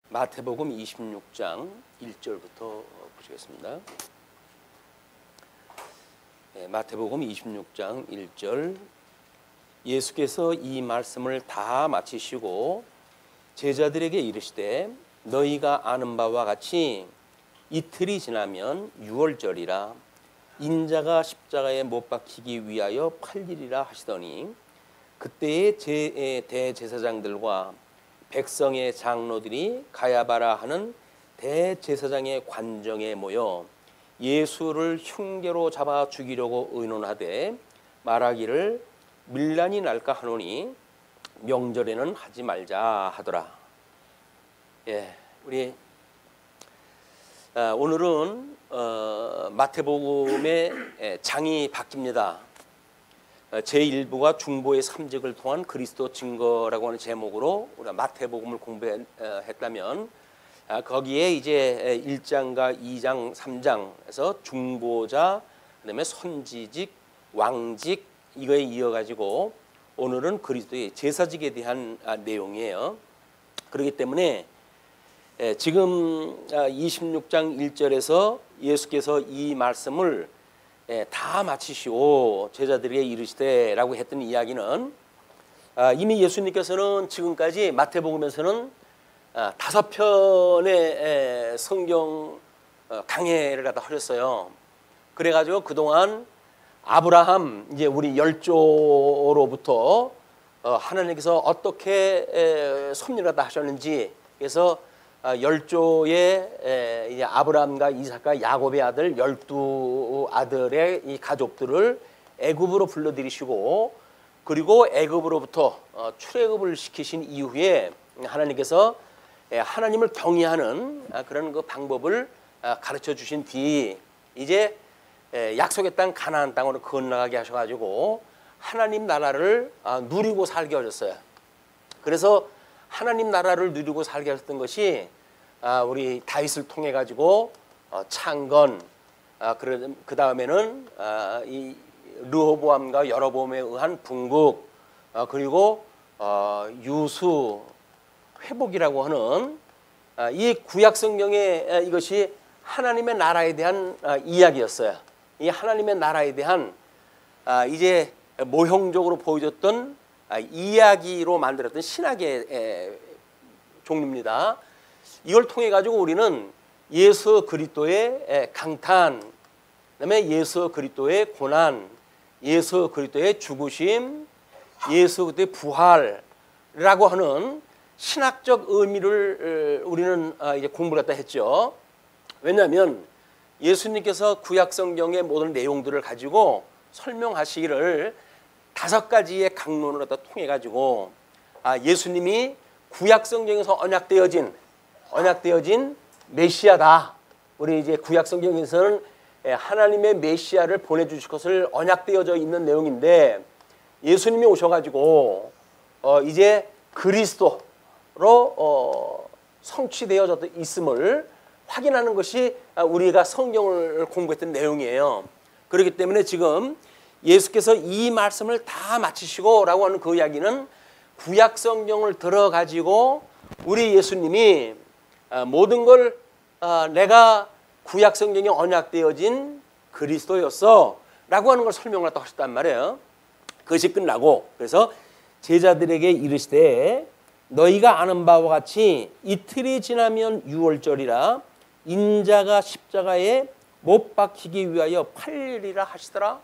마태복음 26장 1절부터 보시겠습니다. 마태복음 26장 1절. 예수께서 이 말씀을 다 마치시고 제자들에게 이르시되 너희가 아는 바와 같이 이틀이 지나면 유월절이라 인자가 십자가에 못 박히기 위하여 팔리리라 하시더니 그때의 대제사장들과 백성의 장로들이 가야바라 하는 대제사장의 관정에 모여 예수를 흉계로 잡아 죽이려고 의논하되 말하기를 밀란이 날까 하노니 명절에는 하지 말자 하더라. 우리 오늘은 마태복음의 장이 바뀝니다. 제1부가 중보의 삼직을 통한 그리스도 증거라고 하는 제목으로 우리가 마태복음을 공부했다면 거기에 이제 1장과 2장, 3장에서 중보자, 그다음에 선지직, 왕직 이거에 이어가지고 오늘은 그리스도의 제사직에 대한 내용이에요. 그렇기 때문에 지금 26장 1절에서 예수께서 이 말씀을 다 마치시고 제자들에게 이르시되라고 했던 이야기는 이미 예수님께서는 지금까지 마태복음에서는 5편의 성경 강해를 갖다 하셨어요. 그래가지고 그동안 아브라함 이제 우리 열조로부터 하나님께서 어떻게 섭리를 갖다 하셨는지, 그래서 열조의 이제 아브라함과 이삭과 야곱의 아들 12아들의 이 가족들을 애굽으로 불러들이시고, 그리고 애굽으로부터 출애굽을 시키신 이후에 하나님께서 하나님을 경외하는 그런 그 방법을 가르쳐 주신 뒤 이제 약속의 땅 가나안 땅으로 건너가게 하셔가지고 하나님 나라를 누리고 살게 하셨어요. 그래서 하나님 나라를 누리고 살게 하셨던 것이 우리 다윗을 통해 가지고 창건, 그 다음에는 이 르호보암과 여로보암에 의한 분국, 그리고 유수 회복이라고 하는 이 구약 성경의 이것이 하나님의 나라에 대한 이야기였어요. 이 하나님의 나라에 대한 이제 모형적으로 보여줬던 이야기로 만들었던 신학의 종류입니다. 이걸 통해 가지고 우리는 예수 그리스도의 강탄, 그다음에 예수 그리스도의 고난, 예수 그리스도의 죽으심, 예수 그리스도의 부활이라고 하는 신학적 의미를 우리는 이제 공부를 했다 했죠. 왜냐하면 예수님께서 구약 성경의 모든 내용들을 가지고 설명하시기를 5가지의 강론을 갖다 통해 가지고 예수님이 구약 성경에서 언약되어진 메시아다. 우리 이제 구약 성경에서는 하나님의 메시아를 보내주실 것을 언약되어져 있는 내용인데, 예수님이 오셔가지고 이제 그리스도로 성취되어져 있음을 확인하는 것이 우리가 성경을 공부했던 내용이에요. 그렇기 때문에 지금 예수께서 이 말씀을 다 마치시고 라고 하는 그 이야기는 구약 성경을 들어가지고 우리 예수님이 모든 걸 내가 구약 성경에 언약되어진 그리스도였어 라고 하는 걸 설명을 하셨단 말이에요. 그것이 끝나고 그래서 제자들에게 이르시되 너희가 아는 바와 같이 이틀이 지나면 유월절이라 인자가 십자가에 못 박히기 위하여 팔리리라 하시더라.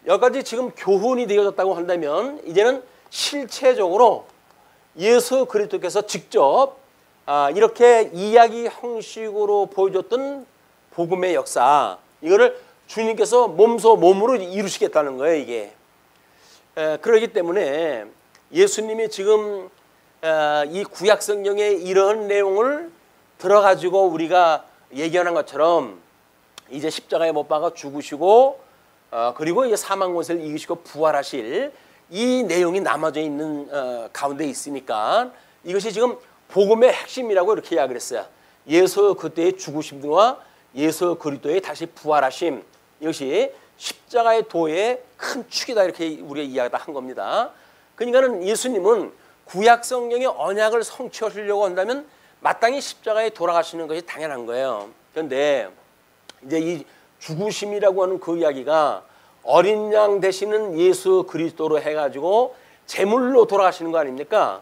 여기까지 지금 교훈이 되어졌다고 한다면 이제는 실체적으로 예수 그리스도께서 직접 이렇게 이야기 형식으로 보여줬던 복음의 역사, 이거를 주님께서 몸으로 이루시겠다는 거예요. 이게 그렇기 때문에 예수님이 지금 이 구약 성경의 이런 내용을 들어가지고 우리가 예견한 것처럼 이제 십자가에 못 박아 죽으시고 그리고 이제 사망 권세를 이기시고 부활하실 이 내용이 남아져 있는 가운데 있으니까 이것이 지금 복음의 핵심이라고 이렇게 이야기를 했어요. 예수 그때의 죽으심과 예수 그리스도의 다시 부활하심, 이것이 십자가의 도의 큰 축이다, 이렇게 우리가 이야기를 한 겁니다. 그러니까는 예수님은 구약 성경의 언약을 성취하시려고 한다면 마땅히 십자가에 돌아가시는 것이 당연한 거예요. 그런데 이제 이 죽으심이라고 하는 그 이야기가 어린 양 되시는 예수 그리스도로 해가지고 제물로 돌아가시는 거 아닙니까?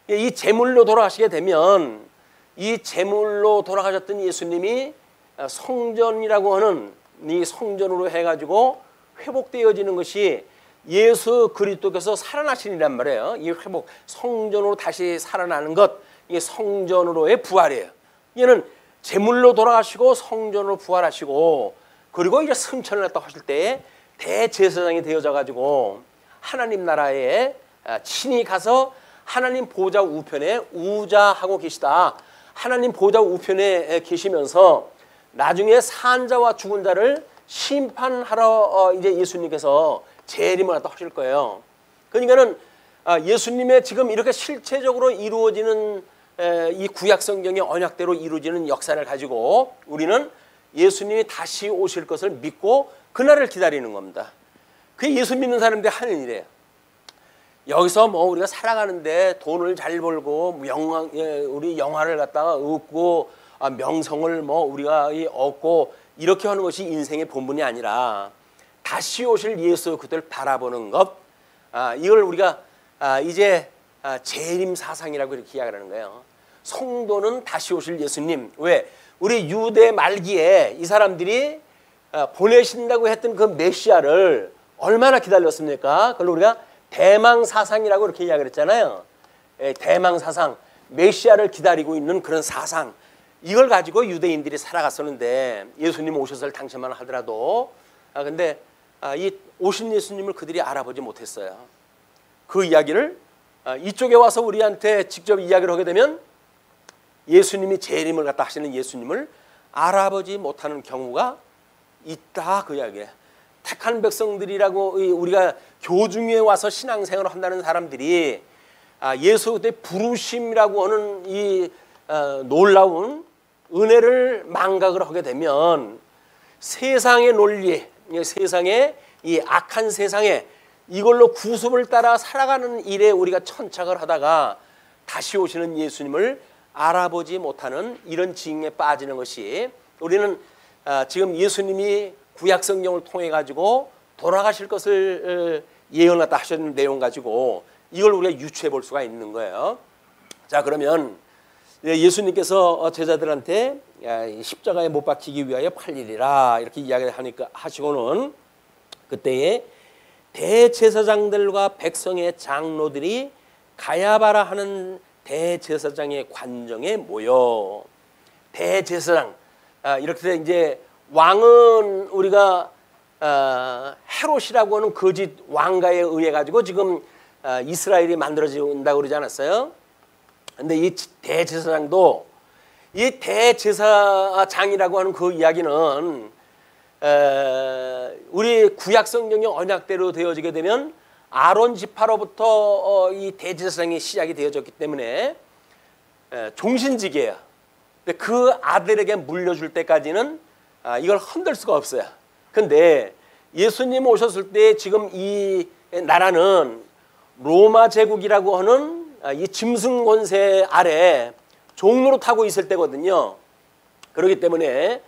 이 제물로 돌아가시게 되면 이 제물로 돌아가셨던 예수님이 성전이라고 하는 이 성전으로 해가지고 회복되어지는 것이 예수 그리스도께서 살아나시니란 말이에요. 이 회복, 성전으로 다시 살아나는 것, 이게 성전으로의 부활이에요. 얘는 제물로 돌아가시고 성전으로 부활하시고, 그리고 이제 승천을 했다고 하실 때에 대제사장이 되어져 가지고 하나님 나라에 친히 가서 하나님 보좌 우편에 우자하고 계시다. 하나님 보좌 우편에 계시면서 나중에 산 자와 죽은 자를 심판하러 이제 예수님께서 재림을 갖다 하실 거예요. 그러니까는 예수님의 지금 이렇게 실체적으로 이루어지는 이 구약 성경의 언약대로 이루어지는 역사를 가지고 우리는 예수님이 다시 오실 것을 믿고 그날을 기다리는 겁니다. 그게 예수 믿는 사람들이 하는 일이에요. 여기서 뭐 우리가 살아가는데 돈을 잘 벌고 우리 영화를 갖다가 얻고 명성을 뭐 우리가 얻고 이렇게 하는 것이 인생의 본분이 아니라 다시 오실 예수 그들을 바라보는 것, 이걸 우리가 이제 재림 사상이라고 이렇게 이야기하는 거예요. 성도는 다시 오실 예수님. 왜? 우리 유대 말기에 이 사람들이 보내신다고 했던 그 메시아를 얼마나 기다렸습니까? 그걸 우리가 대망사상이라고 이렇게 이야기를 했잖아요. 대망사상, 메시아를 기다리고 있는 그런 사상, 이걸 가지고 유대인들이 살아갔었는데 예수님 오셨을 당시만 하더라도 근데 이 오신 예수님을 그들이 알아보지 못했어요. 그 이야기를 이쪽에 와서 우리한테 직접 이야기를 하게 되면 예수님이 재림을 갖다 하시는 예수님을 알아보지 못하는 경우가 있다, 그 이야기예요. 택한 백성들이라고 우리가 교중에 와서 신앙생활을 한다는 사람들이 예수 그때 부르심이라고 하는 이 놀라운 은혜를 망각을 하게 되면 세상의 논리, 세상의 이 악한 세상에 이걸로 구습을 따라 살아가는 일에 우리가 천착을 하다가 다시 오시는 예수님을 알아보지 못하는 이런 징에 빠지는 것이, 우리는 지금 예수님이 구약 성경을 통해 가지고 돌아가실 것을 예언하다 하셨는 내용 가지고 이걸 우리가 유추해 볼 수가 있는 거예요. 자, 그러면 예수님께서 제자들한테 십자가에 못 박히기 위하여 팔리리라 이렇게 이야기를 하니까 하시고는 그때에 대제사장들과 백성의 장로들이 가야바라 하는 대제사장의 관정에 모여, 대제사장, 이렇게 이제 왕은 우리가 헤롯이라고 하는 거짓 왕가에 의해 가지고 지금 이스라엘이 만들어진다고 그러지 않았어요? 근데 이 대제사장도, 이 대제사장이라고 하는 그 이야기는 우리 구약 성경의 언약대로 되어지게 되면 아론 지파로부터 이 대제사장이 시작이 되어졌기 때문에 종신직이에요. 근데 그 아들에게 물려줄 때까지는 이걸 흔들 수가 없어요. 근데 예수님 오셨을 때 지금 이 나라는 로마 제국이라고 하는 이 짐승 권세 아래 종로로 타고 있을 때거든요. 그렇기 때문에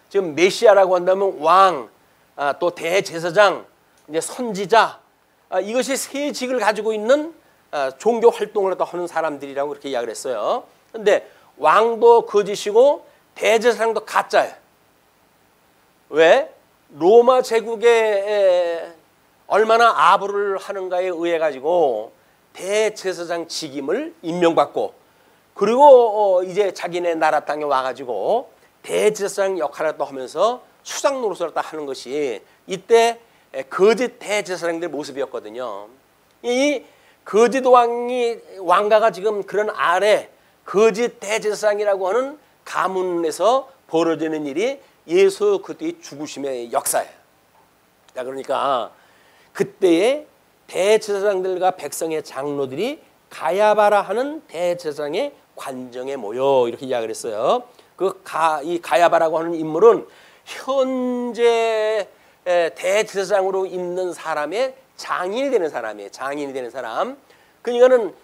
지금 메시아라고 한다면 왕, 또 대제사장, 이제 선지자, 이것이 세 직을 가지고 있는 종교 활동을 하는 사람들이라고 그렇게 이야기를 했어요. 그런데 왕도 거짓이고 대제사장도 가짜예요. 왜? 로마 제국에 얼마나 아부를 하는가에 의해 가지고 대제사장 직임을 임명받고, 그리고 이제 자기네 나라 땅에 와가지고 대제사장 역할을 또 하면서 수장 노릇을 또 하는 것이 이때 거짓 대제사장들 모습이었거든요. 이 거짓 왕가가 지금 그런 아래 거짓 대제사장이라고 하는 가문에서 벌어지는 일이 예수 그리스도의 죽으심의 역사예요. 자, 그러니까 그때의 대제사장들과 백성의 장로들이 가야바라 하는 대제사장의 관정에 모여 이렇게 이야기를 했어요. 이 가야바라고 하는 인물은 현재 대제사장으로 있는 사람의 장인이 되는 사람이에요. 장인이 되는 사람. 그러니까는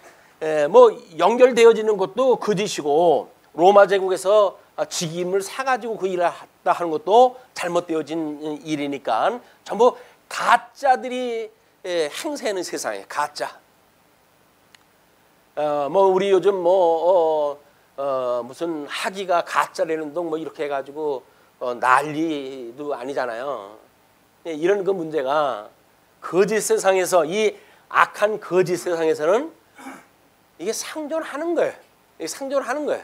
뭐 연결되어지는 것도 거짓이고 로마 제국에서 직임을 사가지고 그 일을 했다 하는 것도 잘못되어진 일이니까 전부 가짜들이 행세하는 세상에 가짜. 뭐 우리 요즘 무슨 학위가 가짜라는 동 뭐 이렇게 해가지고 난리도 아니잖아요. 이런 그 문제가 거짓 세상에서 이 악한 거짓 세상에서는 이게 상존하는 거예요. 이게 상존하는 거예요.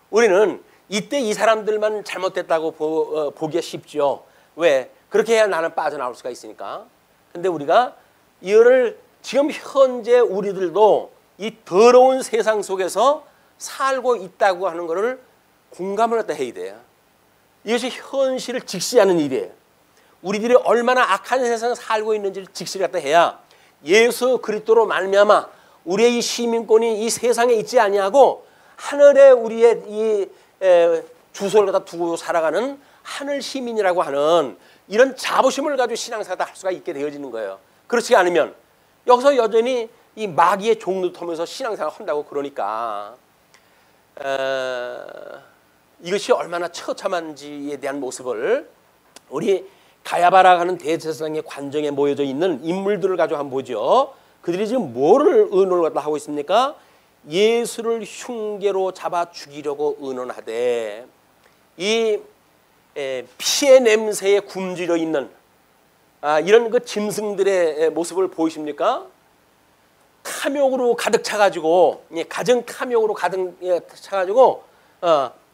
우리는 이때 이 사람들만 잘못됐다고 보기가 쉽죠. 왜? 그렇게 해야 나는 빠져나올 수가 있으니까. 근데 우리가 이거를 지금 현재 우리들도 이 더러운 세상 속에서 살고 있다고 하는 것을 공감을 갖다 해야 돼요. 이것이 현실을 직시하는 일이에요. 우리들이 얼마나 악한 세상에 살고 있는지를 직시를 갖다 해야 예수 그리스도로 말미암아 우리의 이 시민권이 이 세상에 있지 아니하고 하늘에 우리의 이 주소를 갖다 두고 살아가는 하늘 시민이라고 하는 이런 자부심을 가지고 신앙생활을 할 수가 있게 되어지는 거예요. 그렇지 않으면 여기서 여전히 이 마귀의 종로 터면서 신앙생활을 한다고 그러니까 이것이 얼마나 처참한지에 대한 모습을 우리 가야바라 하는 대제사장의 관정에 모여져 있는 인물들을 가지고 한번 보죠. 그들이 지금 뭐를 의논을 갖다 하고 있습니까? 예수를 흉계로 잡아 죽이려고 의논하되 이 피의 냄새에 굶주려 있는 이런 그 짐승들의 모습을 보이십니까? 탐욕으로 가득 차가지고 가정 탐욕으로 가득 차가지고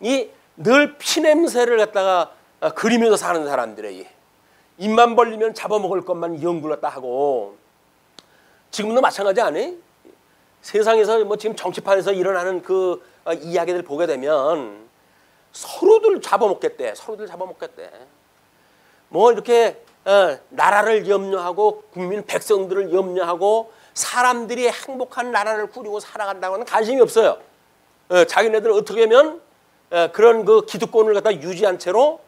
이 늘 피냄새를 갖다가 그리면서 사는 사람들의 입만 벌리면 잡아먹을 것만 연구를 갖다 하고 지금도 마찬가지 아니? 세상에서 뭐 지금 정치판에서 일어나는 그 이야기들 보게 되면 서로들 잡아먹겠대. 서로들 잡아먹겠대. 뭐 이렇게 나라를 염려하고 국민 백성들을 염려하고 사람들이 행복한 나라를 꾸리고 살아간다고는 관심이 없어요. 자기네들 어떻게 하면 그런 그 기득권을 갖다 유지한 채로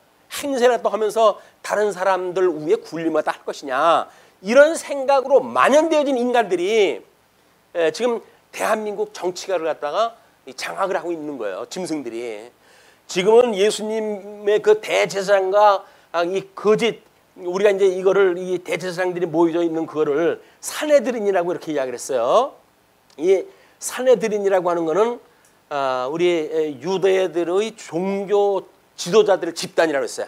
행세를 또 하면서 다른 사람들 위에 군림하다 할 것이냐 이런 생각으로 만연되어진 인간들이 지금 대한민국 정치가를 갖다가 장악을 하고 있는 거예요. 짐승들이. 지금은 예수님의 그 대제사장과 이 거짓 우리가 이제 이거를 이 대제사장들이 모여져 있는 그거를 산헤드린이라고 이렇게 이야기를 했어요. 이 산헤드린이라고 하는 거는 우리 유대들의 종교 지도자들의 집단이라고 했어요.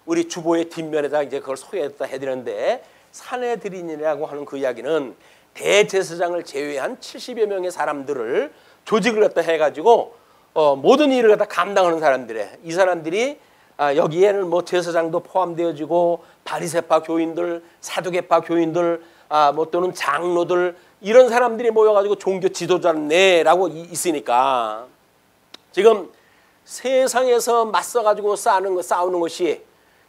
우리 주보의 뒷면에다 이제 그걸 소개했다 해드렸는데 산헤드린이라고 하는 그 이야기는 대제사장을 제외한 70여 명의 사람들을 조직을 갖다 해가지고 모든 일을 갖다 감당하는 사람들이에요. 이 사람들이 여기에는 뭐 제사장도 포함되어지고 바리새파 교인들, 사두개파 교인들, 뭐 또는 장로들 이런 사람들이 모여가지고 종교 지도자네라고 있으니까 지금 세상에서 맞서가지고 싸우는 것이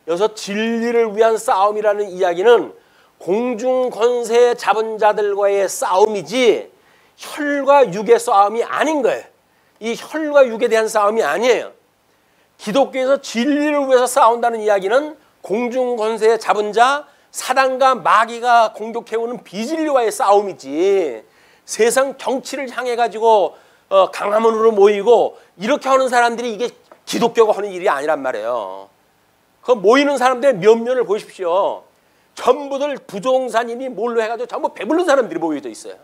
여기서 진리를 위한 싸움이라는 이야기는 공중 권세 잡은 자들과의 싸움이지 혈과 육의 싸움이 아닌 거예요. 이 혈과 육에 대한 싸움이 아니에요. 기독교에서 진리를 위해서 싸운다는 이야기는 공중 권세 잡은 자 사단과 마귀가 공격해오는 비진리와의 싸움이지 세상 정치를 향해 가지고 강화문으로 모이고 이렇게 하는 사람들이 이게 기독교가 하는 일이 아니란 말이에요. 그 모이는 사람들의 면면을 보십시오. 전부들 부동산인이 뭘로 해가지고 전부 배부른 사람들이 모여져 있어요.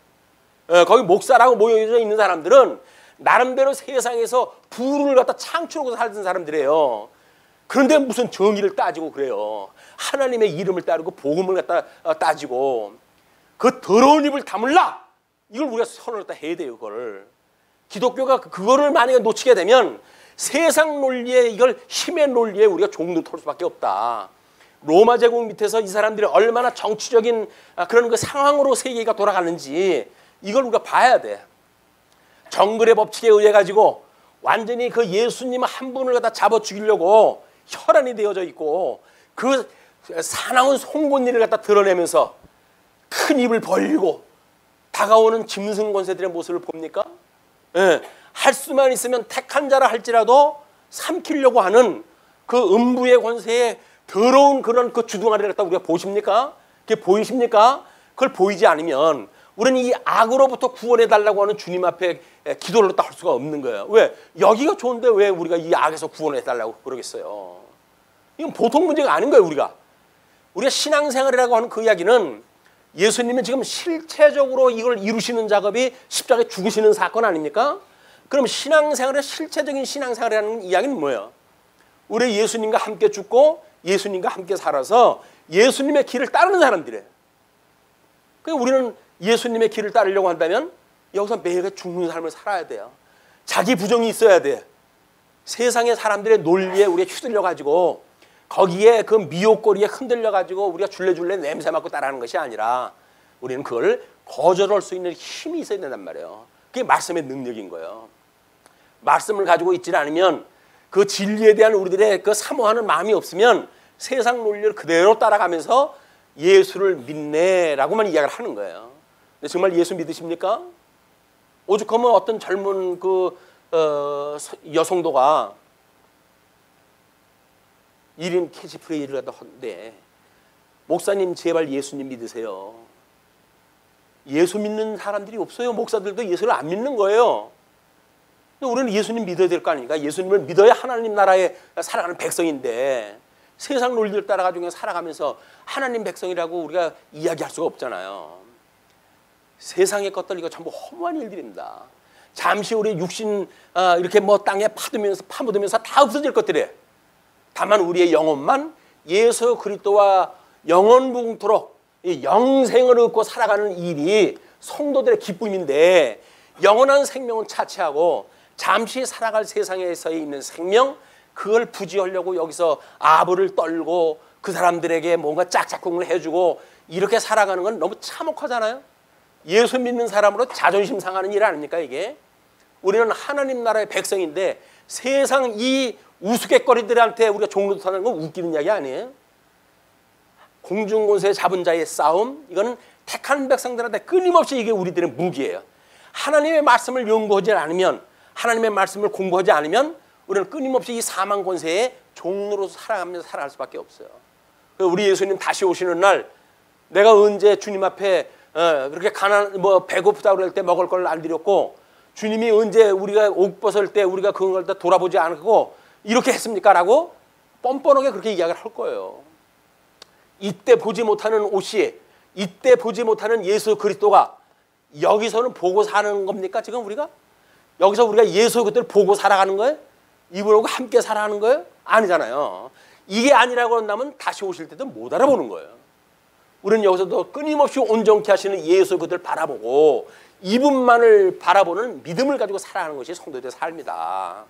거기 목사라고 모여져 있는 사람들은 나름대로 세상에서 부를 갖다 창출하고 살던 사람들이에요. 그런데 무슨 정의를 따지고 그래요. 하나님의 이름을 따르고 복음을 갖다 따지고 그 더러운 입을 다물라. 이걸 우리가 선언을 해야 돼요. 그걸 기독교가 그거를 만약에 놓치게 되면 세상 논리에 이걸 힘의 논리에 우리가 종노토할 수밖에 없다. 로마 제국 밑에서 이 사람들이 얼마나 정치적인 그런 그 상황으로 세계가 돌아가는지 이걸 우리가 봐야 돼. 정글의 법칙에 의해 가지고 완전히 그 예수님 한 분을 갖다 잡아 죽이려고 혈안이 되어져 있고 그 사나운 송곳니를 갖다 드러내면서 큰 입을 벌리고 다가오는 짐승 권세들의 모습을 봅니까? 예, 할 수만 있으면 택한 자라 할지라도 삼키려고 하는 그 음부의 권세에 더러운 그런 그 주둥아리를 갖다 우리가 보십니까? 그게 보이십니까? 그걸 보이지 않으면 우리는 이 악으로부터 구원해달라고 하는 주님 앞에 기도를 할 수가 없는 거예요. 왜? 여기가 좋은데 왜 우리가 이 악에서 구원해달라고 그러겠어요? 이건 보통 문제가 아닌 거예요. 우리가 신앙생활이라고 하는 그 이야기는 예수님은 지금 실체적으로 이걸 이루시는 작업이 십자가에 죽으시는 사건 아닙니까? 그럼 신앙생활의 실체적인 신앙생활이라는 이야기는 뭐예요? 우리 예수님과 함께 죽고 예수님과 함께 살아서 예수님의 길을 따르는 사람들이에요. 그러니까 우리는 예수님의 길을 따르려고 한다면 여기서 매일 죽는 삶을 살아야 돼요. 자기 부정이 있어야 돼. 세상의 사람들의 논리에 우리가 휘둘려가지고 거기에 그 미혹거리에 흔들려가지고 우리가 줄레줄레 냄새 맡고 따라하는 것이 아니라 우리는 그걸 거절할 수 있는 힘이 있어야 된단 말이에요. 그게 말씀의 능력인 거예요. 말씀을 가지고 있지 않으면 그 진리에 대한 우리들의 그 사모하는 마음이 없으면 세상 논리를 그대로 따라가면서 예수를 믿네라고만 이야기를 하는 거예요. 근데 정말 예수 믿으십니까? 오죽하면 어떤 젊은 여성도가 1인 캐치프레이즈를 하는데 목사님 제발 예수님 믿으세요. 예수 믿는 사람들이 없어요. 목사들도 예수를 안 믿는 거예요. 근데 우리는 예수님 믿어야 될 거 아닙니까? 예수님을 믿어야 하나님 나라에 살아가는 백성인데 세상 논리를 따라가지고 살아가면서 하나님 백성이라고 우리가 이야기할 수가 없잖아요. 세상의 것들 이거 전부 허무한 일들입니다. 잠시 우리 육신 이렇게 뭐 땅에 파묻으면서 다 없어질 것들이에요. 다만 우리의 영혼만 예수 그리스도와 영원무궁토록 영생을 얻고 살아가는 일이 성도들의 기쁨인데 영원한 생명은 차치하고 잠시 살아갈 세상에서의 있는 생명 그걸 부지하려고 여기서 아부를 떨고 그 사람들에게 뭔가 짝짝꿍을 해주고 이렇게 살아가는 건 너무 참혹하잖아요. 예수 믿는 사람으로 자존심 상하는 일 아닙니까 이게? 우리는 하나님 나라의 백성인데 세상 이 우스갯거리들한테 우리가 종로도 타는 건 웃기는 이야기 아니에요? 공중권세 잡은 자의 싸움 이거는 택한 백성들한테 끊임없이 이게 우리들의 무기예요. 하나님의 말씀을 연구하지 않으면 하나님의 말씀을 공부하지 않으면 우리는 끊임없이 이 사망 권세의 종로로서 살아가면서 살아갈 수밖에 없어요. 우리 예수님 다시 오시는 날 내가 언제 주님 앞에 그렇게 배고프다 그럴 때 먹을 걸 안 드렸고 주님이 언제 우리가 옷 벗을 때 우리가 그걸 다 돌아보지 않고 이렇게 했습니까? 라고 뻔뻔하게 그렇게 이야기를 할 거예요. 이때 보지 못하는 옷이 이때 보지 못하는 예수 그리스도가 여기서는 보고 사는 겁니까? 지금 우리가? 여기서 우리가 예수 그리스도를 보고 살아가는 거예요? 이분하고 함께 살아가는 거예요? 아니잖아요. 이게 아니라고 한다면 다시 오실 때도 못 알아보는 거예요. 우리는 여기서도 끊임없이 온전케 하시는 예수 그리스도를 바라보고 이분만을 바라보는 믿음을 가지고 살아가는 것이 성도들의 삶이다.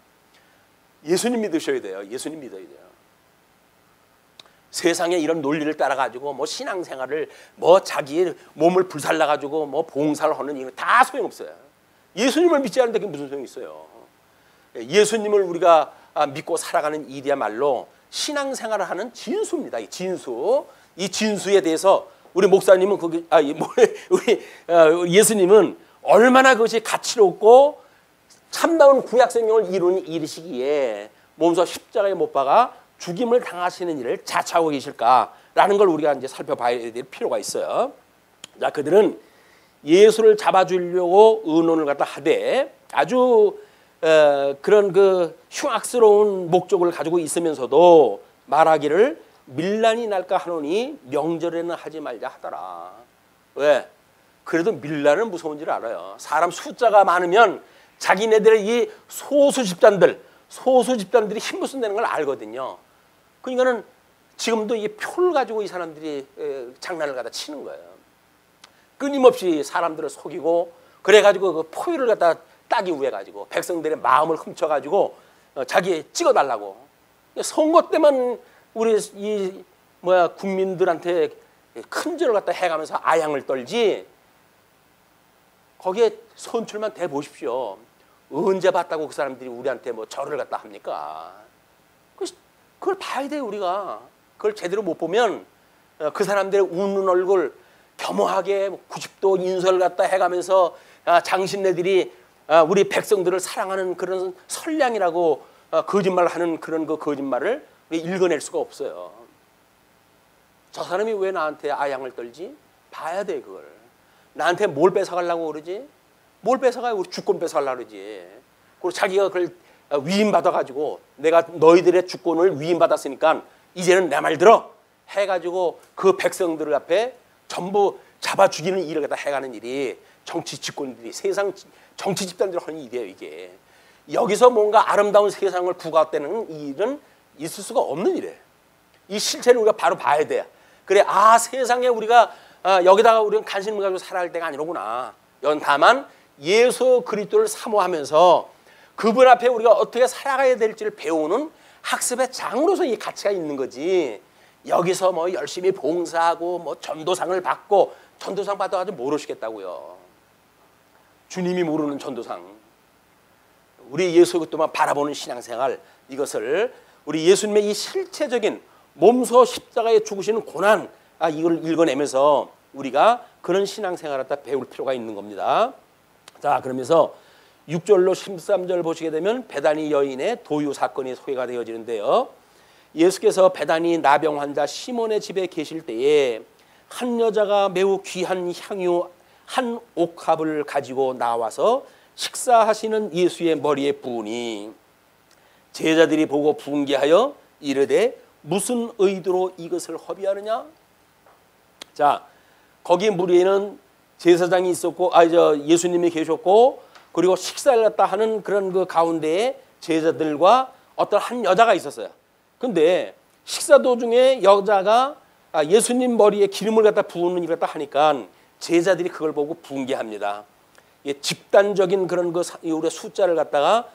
예수님 믿으셔야 돼요. 예수님 믿어야 돼요. 세상에 이런 논리를 따라가지고 뭐 신앙생활을 뭐 자기의 몸을 불살라가지고 뭐 봉사를 하는 이거 다 소용없어요. 예수님을 믿지 않는데 그게 무슨 소용이 있어요. 예수님을 우리가 믿고 살아가는 일이야말로 신앙생활을 하는 진수입니다. 이 진수. 이 진수에 대해서 우리 목사님은 우리 예수님은 얼마나 그것이 가치롭고 참다운 구약 생명을 이루시기에 몸소 십자가에 못 박아 죽임을 당하시는 일을 자처하고 계실까라는 걸 우리가 이제 살펴봐야 될 필요가 있어요. 자, 그들은 예수를 잡아주려고 의논을 갖다 하되 아주 그런 그 흉악스러운 목적을 가지고 있으면서도 말하기를 밀란이 날까 하노니 명절에는 하지 말자 하더라. 왜? 그래도 밀란은 무서운 줄 알아요. 사람 숫자가 많으면 자기네들의 이 소수 집단들이 힘부순다는 걸 알거든요. 그러니까는 지금도 이 표를 가지고 이 사람들이 장난을 갖다 치는 거예요. 끊임없이 사람들을 속이고 그래가지고 그 포유를 갖다 따기 위해 가지고 백성들의 마음을 훔쳐가지고 자기 찍어달라고. 선거 때만 우리 국민들한테 큰 절을 갖다 해가면서 아양을 떨지. 거기에 선출만 대 보십시오. 언제 봤다고 그 사람들이 우리한테 뭐 절을 갖다 합니까? 그걸 봐야 돼요 우리가. 그걸 제대로 못 보면 그 사람들의 웃는 얼굴 겸허하게 90도 인설 갖다 해가면서 장신네들이 우리 백성들을 사랑하는 그런 선량이라고 거짓말을 하는 그런 그 거짓말을 읽어낼 수가 없어요. 저 사람이 왜 나한테 아양을 떨지? 봐야 돼 그걸. 나한테 뭘 뺏어가려고 그러지? 뭘 뺏어가요? 우리 주권 뺏어가려고 그러지. 그리고 자기가 그걸 위임받아가지고 내가 너희들의 주권을 위임받았으니까 이제는 내 말 들어 해가지고 그 백성들 앞에 전부 잡아 죽이는 일을 갖다 해가는 일이 정치 집권들이 세상 정치 집단들이 하는 일이에요. 이게 여기서 뭔가 아름다운 세상을 부각되는 일은 있을 수가 없는 일이에요. 이 실체를 우리가 바로 봐야 돼. 그래, 아, 세상에 우리가 여기다가 우리는 관심을 가지고 살아갈 때가 아니로구나. 이건 다만 예수 그리스도를 사모하면서 그분 앞에 우리가 어떻게 살아가야 될지를 배우는 학습의 장으로서 이 가치가 있는 거지. 여기서 뭐 열심히 봉사하고 뭐 전도상을 받고, 전도상 받아가지고 모르시겠다고요. 주님이 모르는 전도상. 우리 예수 그리스도만 바라보는 신앙생활, 이것을 우리 예수님의 이 실체적인 몸소 십자가에 죽으시는 고난, 이걸 읽어내면서 우리가 그런 신앙생활을 다 배울 필요가 있는 겁니다. 자, 그러면서 6절로 13절 보시게 되면 베다니 여인의 도유 사건이 소개가 되어지는데요. 예수께서 베다니 나병 환자 시몬의 집에 계실 때에 한 여자가 매우 귀한 향유 한 옥합을 가지고 나와서 식사하시는 예수의 머리에 부으니 제자들이 보고 분개하여 이르되 무슨 의도로 이것을 허비하느냐? 자, 거기 무리에는 제사장이 있었고, 예수님이 계셨고, 그리고 식사를 갖다 하는 그런 그 가운데에 제자들과 어떤 한 여자가 있었어요. 근데 식사 도중에 여자가 예수님 머리에 기름을 갖다 부으는 일을 갖다 하니까 제자들이 그걸 보고 분개합니다. 집단적인 그런 그 우리 숫자를 갖다가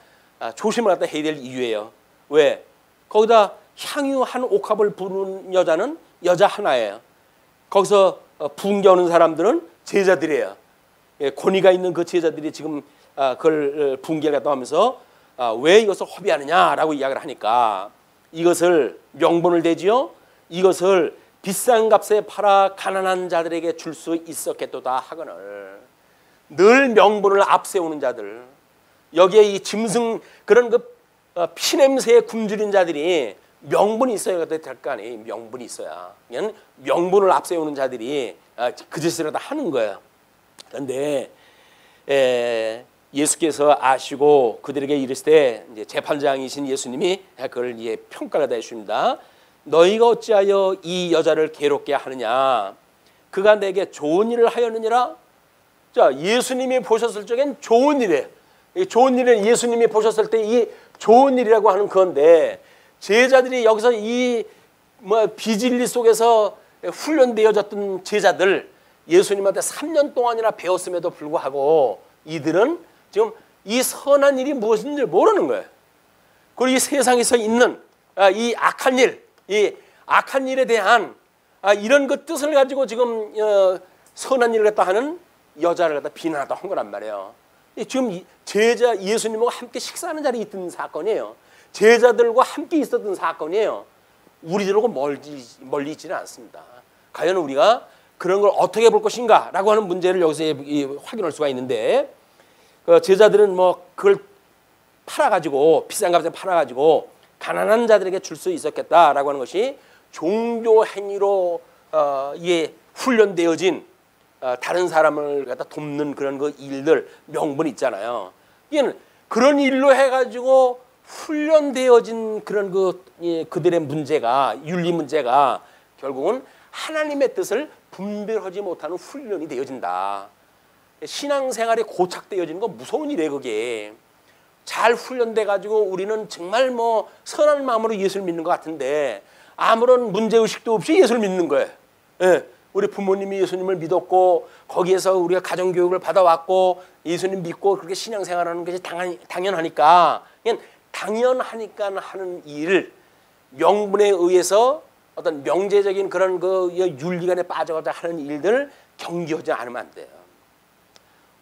조심을 갖다 해야 될 이유예요. 왜? 거기다 향유 한 옥합을 부는 여자는 여자 하나예요. 거기서 분개하는 사람들은 제자들이에요. 권위가 있는 그 제자들이 지금 그걸 분개를 갖다 하면서 왜 이것을 허비하느냐라고 이야기를 하니까 이것을 명분을 대지요. 이것을 비싼 값에 팔아 가난한 자들에게 줄 수 있었겠도다 하거늘. 늘 명분을 앞세우는 자들, 여기에 이 짐승 그런 그 피냄새에 굶주린 자들이 명분이 있어야 될 거 아니에요. 명분이 있어야. 그냥 명분을 앞세우는 자들이 그 짓을 다 하는 거예요. 그런데 예수께서 아시고 그들에게 이르시되, 이제 재판장이신 예수님이 그걸 이제 평가를 다 해주십니다. 너희가 어찌하여 이 여자를 괴롭게 하느냐? 그가 내게 좋은 일을 하였느니라. 자, 예수님이 보셨을 적엔 좋은 일이에요. 좋은 일은 예수님이 보셨을 때 이 좋은 일이라고 하는 건데, 제자들이 여기서 이 비진리 속에서 훈련되어졌던 제자들, 예수님한테 3년 동안이나 배웠음에도 불구하고 이들은 지금 이 선한 일이 무엇인지 모르는 거예요. 그리고 이 세상에서 있는 이 악한 일, 이 악한 일에 대한 이런 그 뜻을 가지고 지금 선한 일을 갖다 하는 여자를 갖다 비난하다 한 거란 말이에요. 지금 제자 예수님과 함께 식사하는 자리에 있던 사건이에요. 제자들과 함께 있었던 사건이에요. 우리들하고 멀리 있지는 않습니다. 과연 우리가 그런 걸 어떻게 볼 것인가 라고 하는 문제를 여기서 확인할 수가 있는데, 제자들은 뭐 그걸 팔아가지고 비싼 값에 팔아가지고 가난한 자들에게 줄 수 있었겠다라고 하는 것이 종교 행위로 훈련되어진 다른 사람을 갖다 돕는 그런 그 일들, 명분이 있잖아요. 이게는 그런 일로 해가지고 훈련되어진 그런 그들의 문제가, 윤리 문제가 결국은 하나님의 뜻을 분별하지 못하는 훈련이 되어진다. 신앙생활이 고착되어지는 건 무서운 일이에요. 그게 잘 훈련돼 가지고 우리는 정말 뭐 선한 마음으로 예수를 믿는 것 같은데 아무런 문제의식도 없이 예수를 믿는 거예요. 예. 우리 부모님이 예수님을 믿었고 거기에서 우리가 가정교육을 받아왔고 예수님 믿고 그렇게 신앙생활하는 것이 당연하니까, 그냥 당연하니까 하는 일, 명분에 의해서 어떤 명제적인 그런 그 윤리관에 빠져가자 하는 일들을 경계하지 않으면 안 돼요.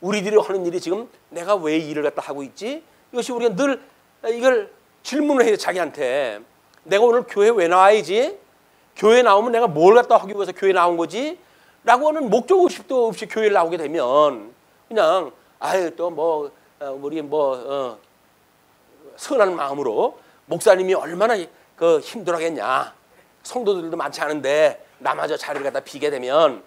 우리들이 하는 일이 지금 내가 왜 일을 갖다 하고 있지? 이것이 우리가 늘 이걸 질문을 해요. 자기한테 내가 오늘 교회 왜 나와야지? 교회 나오면 내가 뭘 갖다 하기 위해서 교회 나온 거지? 라고 하는 목적의식도 없이 교회를 나오게 되면 그냥 또 뭐 우리 선한 마음으로 목사님이 얼마나 그 힘들어하겠냐, 성도들도 많지 않은데 나마저 자리를 갖다 비게 되면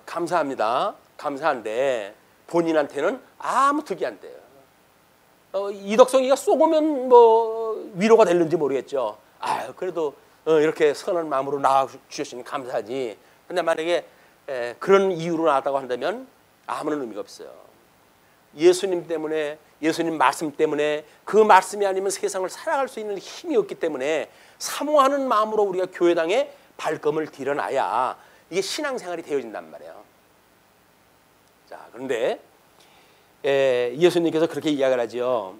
감사합니다. 감사한데 본인한테는 아무 득이 안 돼요. 이덕성이가 쏘고면 뭐 위로가 될는지 모르겠죠. 그래도 이렇게 선한 마음으로 나와주시니 감사하지. 근데 만약에 그런 이유로 나왔다고 한다면 아무런 의미가 없어요. 예수님 때문에, 예수님 말씀 때문에, 그 말씀이 아니면 세상을 살아갈 수 있는 힘이 없기 때문에 사모하는 마음으로 우리가 교회당에 발걸음을 들여놔야 이게 신앙생활이 되어진단 말이에요. 자, 그런데 예수님께서 그렇게 이야기를 하죠.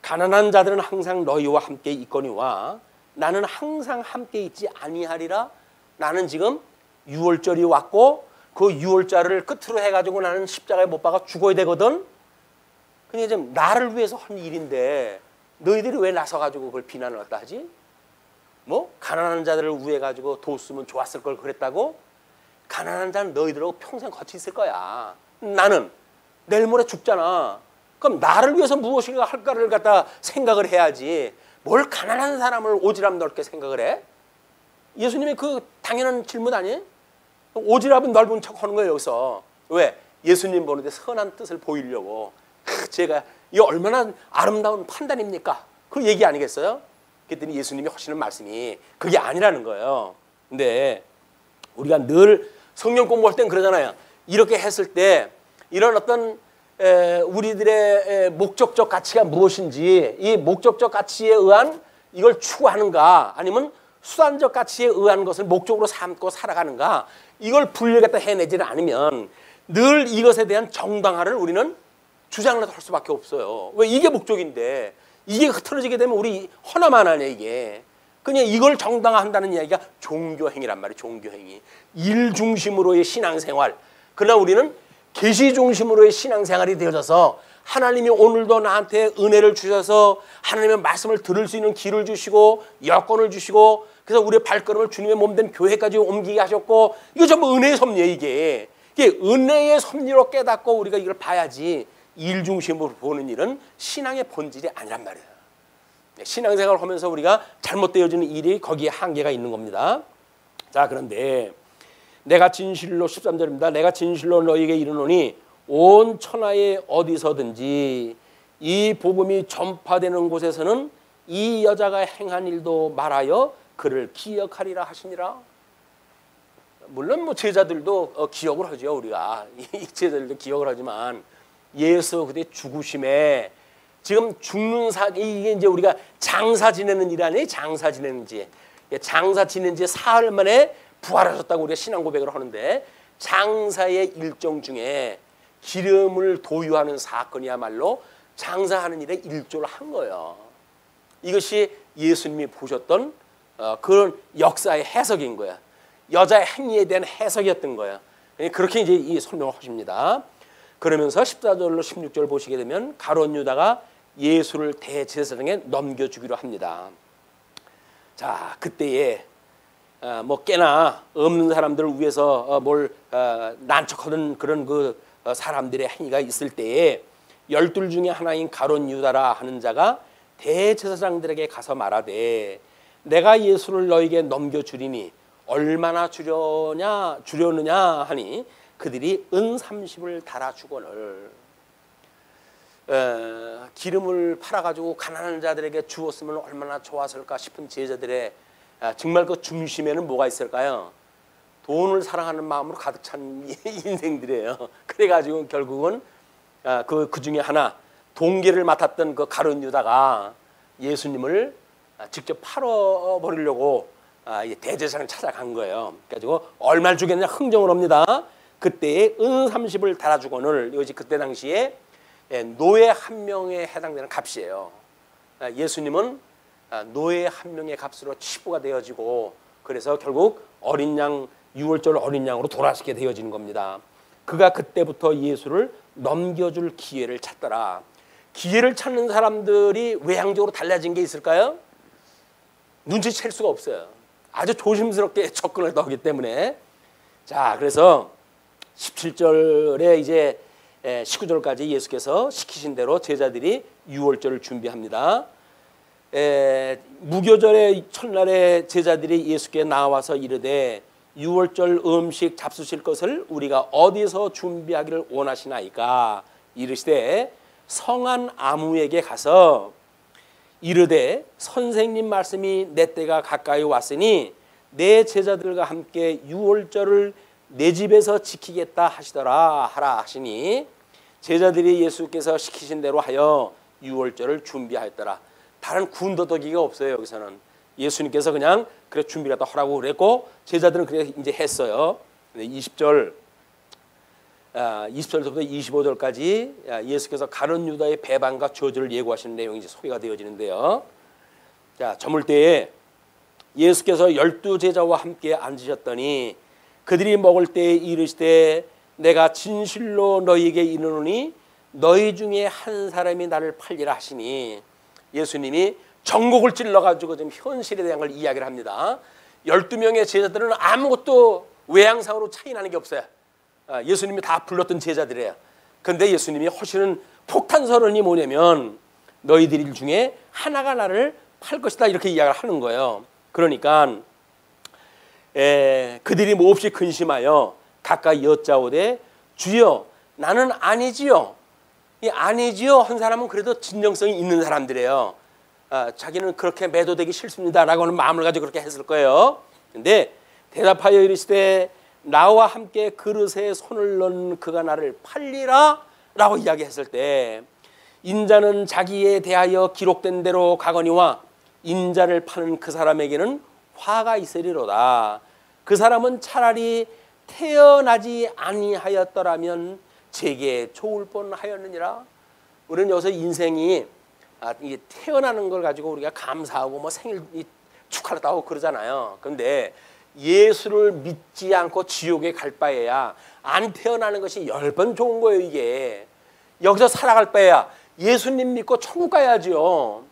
가난한 자들은 항상 너희와 함께 있거니와 나는 항상 함께 있지 아니하리라. 나는 지금 유월절이 왔고 그 유월절을 끝으로 해가지고 나는 십자가에 못 박아 죽어야 되거든. 그냥 좀 나를 위해서 한 일인데 너희들이 왜 나서가지고 그걸 비난을 갖다 하지? 뭐 가난한 자들을 위해 가지고 도왔으면 좋았을 걸 그랬다고? 가난한 자는 너희들하고 평생 같이 있을 거야. 나는 내일 모레 죽잖아. 그럼 나를 위해서 무엇인가 할까를 갖다 생각을 해야지. 뭘 가난한 사람을 오지랖 넓게 생각을 해? 예수님의 그 당연한 질문 아니에요? 오지랖은 넓은 척 하는 거예요 여기서. 왜? 예수님 보는데 선한 뜻을 보이려고. 제가 이 얼마나 아름다운 판단입니까? 그 얘기 아니겠어요? 그랬더니 예수님이 하시는 말씀이 그게 아니라는 거예요. 근데 우리가 늘 성경 공부할 땐 그러잖아요. 이렇게 했을 때 이런 어떤 우리들의 목적적 가치가 무엇인지, 이 목적적 가치에 의한 이걸 추구하는가 아니면 수단적 가치에 의한 것을 목적으로 삼고 살아가는가, 이걸 분리하겠다 해내지는 않으면 늘 이것에 대한 정당화를 우리는 주장을 할 수밖에 없어요. 왜? 이게 목적인데 이게 흐트러지게 되면 우리 허나만 하네 이게. 그냥 이걸 정당화한다는 이야기가 종교행위란 말이에요. 종교행위. 일 중심으로의 신앙생활. 그러나 우리는 계시 중심으로의 신앙생활이 되어져서 하나님이 오늘도 나한테 은혜를 주셔서 하나님의 말씀을 들을 수 있는 길을 주시고 여건을 주시고 그래서 우리의 발걸음을 주님의 몸된 교회까지 옮기게 하셨고, 이거 전부 은혜의 섭리예요. 이게 은혜의 섭리로 깨닫고 우리가 이걸 봐야지 일 중심으로 보는 일은 신앙의 본질이 아니란 말이에요. 신앙생활을 하면서 우리가 잘못되어지는 일이 거기에 한계가 있는 겁니다. 자, 그런데 내가 진실로 13절입니다. 내가 진실로 너희에게 이르노니 온 천하에 어디서든지 이 복음이 전파되는 곳에서는 이 여자가 행한 일도 말하여 그를 기억하리라 하시니라. 물론 뭐 제자들도 기억을 하죠. 우리가 이 제자들도 기억을 하지만 예수 그때 죽으심에 지금 죽는 이게 이제 우리가 장사 지내는 일 아니에요? 장사 지내는 지. 장사 지낸 지 사흘 만에 부활하셨다고 우리가 신앙 고백을 하는데, 장사의 일정 중에 기름을 도유하는 사건이야말로 장사하는 일에 일조를 한 거예요. 이것이 예수님이 보셨던 그런 역사의 해석인 거야. 여자의 행위에 대한 해석이었던 거야. 그렇게 이제 이 설명을 하십니다. 그러면서 14절로 16절 보시게 되면 가룟 유다가 예수를 대제사장에 넘겨주기로 합니다. 자, 그때에 뭐 꽤나 없는 사람들을 위해서 뭘 난척하는 그런 그 사람들의 행위가 있을 때에 12 중에 하나인 가룟 유다라 하는 자가 대제사장들에게 가서 말하되 내가 예수를 너에게 넘겨주리니 얼마나 주려느냐 하니 그들이 은 30을 달아주거늘. 기름을 팔아가지고 가난한 자들에게 주었으면 얼마나 좋았을까 싶은 제자들의 정말 그 중심에는 뭐가 있을까요? 돈을 사랑하는 마음으로 가득 찬 인생들이에요. 그래가지고 결국은 그 중에 하나 동계를 맡았던 그 가룟 유다가 예수님을 직접 팔아버리려고 대제사장을 찾아간 거예요. 그래가지고 얼마를 주겠냐 흥정을 합니다. 그때에 은 30을 달아주거늘. 이것이 그때 당시에 노예 한 명에 해당되는 값이에요. 예수님은 노예 한 명의 값으로 치부가 되어지고, 그래서 결국 어린 양, 유월절 어린 양으로 돌아가시게 되어지는 겁니다. 그가 그때부터 예수를 넘겨줄 기회를 찾더라. 기회를 찾는 사람들이 외향적으로 달라진 게 있을까요? 눈치챌 수가 없어요. 아주 조심스럽게 접근을 하기 때문에. 자, 그래서 17절에 이제 19절까지 예수께서 시키신 대로 제자들이 유월절을 준비합니다. 무교절의 첫날에 제자들이 예수께 나와서 이르되 유월절 음식 잡수실 것을 우리가 어디서 준비하기를 원하시나이까? 이르시되 성한 아무에게 가서 이르되 선생님 말씀이 내 때가 가까이 왔으니 내 제자들과 함께 유월절을 내 집에서 지키겠다 하시더라 하라 하시니 제자들이 예수께서 시키신 대로 하여 유월절을 준비하였더라. 다른 군더더기가 없어요. 여기서는 예수님께서 그냥 그래 준비하다 하라고 그랬고 제자들은 그래 이제 했어요. 20절 20절부터 25절까지 예수께서 가룟 유다의 배반과 저주를 예고하시는 내용이 이제 소개가 되어지는데요. 자, 저물 때에 예수께서 12 제자와 함께 앉으셨더니 그들이 먹을 때에 이르시되 내가 진실로 너희에게 이르노니 너희 중에 한 사람이 나를 팔리라 하시니 예수님이 전곡을 찔러가지고 지금 현실에 대한 걸 이야기를 합니다. 12명의 제자들은 아무것도 외양상으로 차이 나는 게 없어요. 예수님이 다 불렀던 제자들이에요. 그런데 예수님이 하시는 폭탄선언이 뭐냐면 너희들 중에 하나가 나를 팔 것이다 이렇게 이야기를 하는 거예요. 그러니까 그들이 몹시 근심하여 가까이 여짜오되 주여 나는 아니지요. 이 아니지요 한 사람은 그래도 진정성이 있는 사람들이에요. 자기는 그렇게 매도되기 싫습니다라고 하는 마음을 가지고 그렇게 했을 거예요. 근데 대답하여 이르시되 나와 함께 그릇에 손을 넣은 그가 나를 팔리라 라고 이야기했을 때 인자는 자기에 대하여 기록된 대로 가거니와 인자를 파는 그 사람에게는 화가 있으리로다. 그 사람은 차라리 태어나지 아니하였더라면 제게 좋을 뻔하였느니라. 우리는 여기서 인생이 이게 태어나는 걸 가지고 우리가 감사하고 뭐 생일 축하를 하고 그러잖아요. 그런데 예수를 믿지 않고 지옥에 갈 바에야 안 태어나는 것이 10번 좋은 거예요. 이게 여기서 살아갈 바에야 예수님 믿고 천국 가야죠.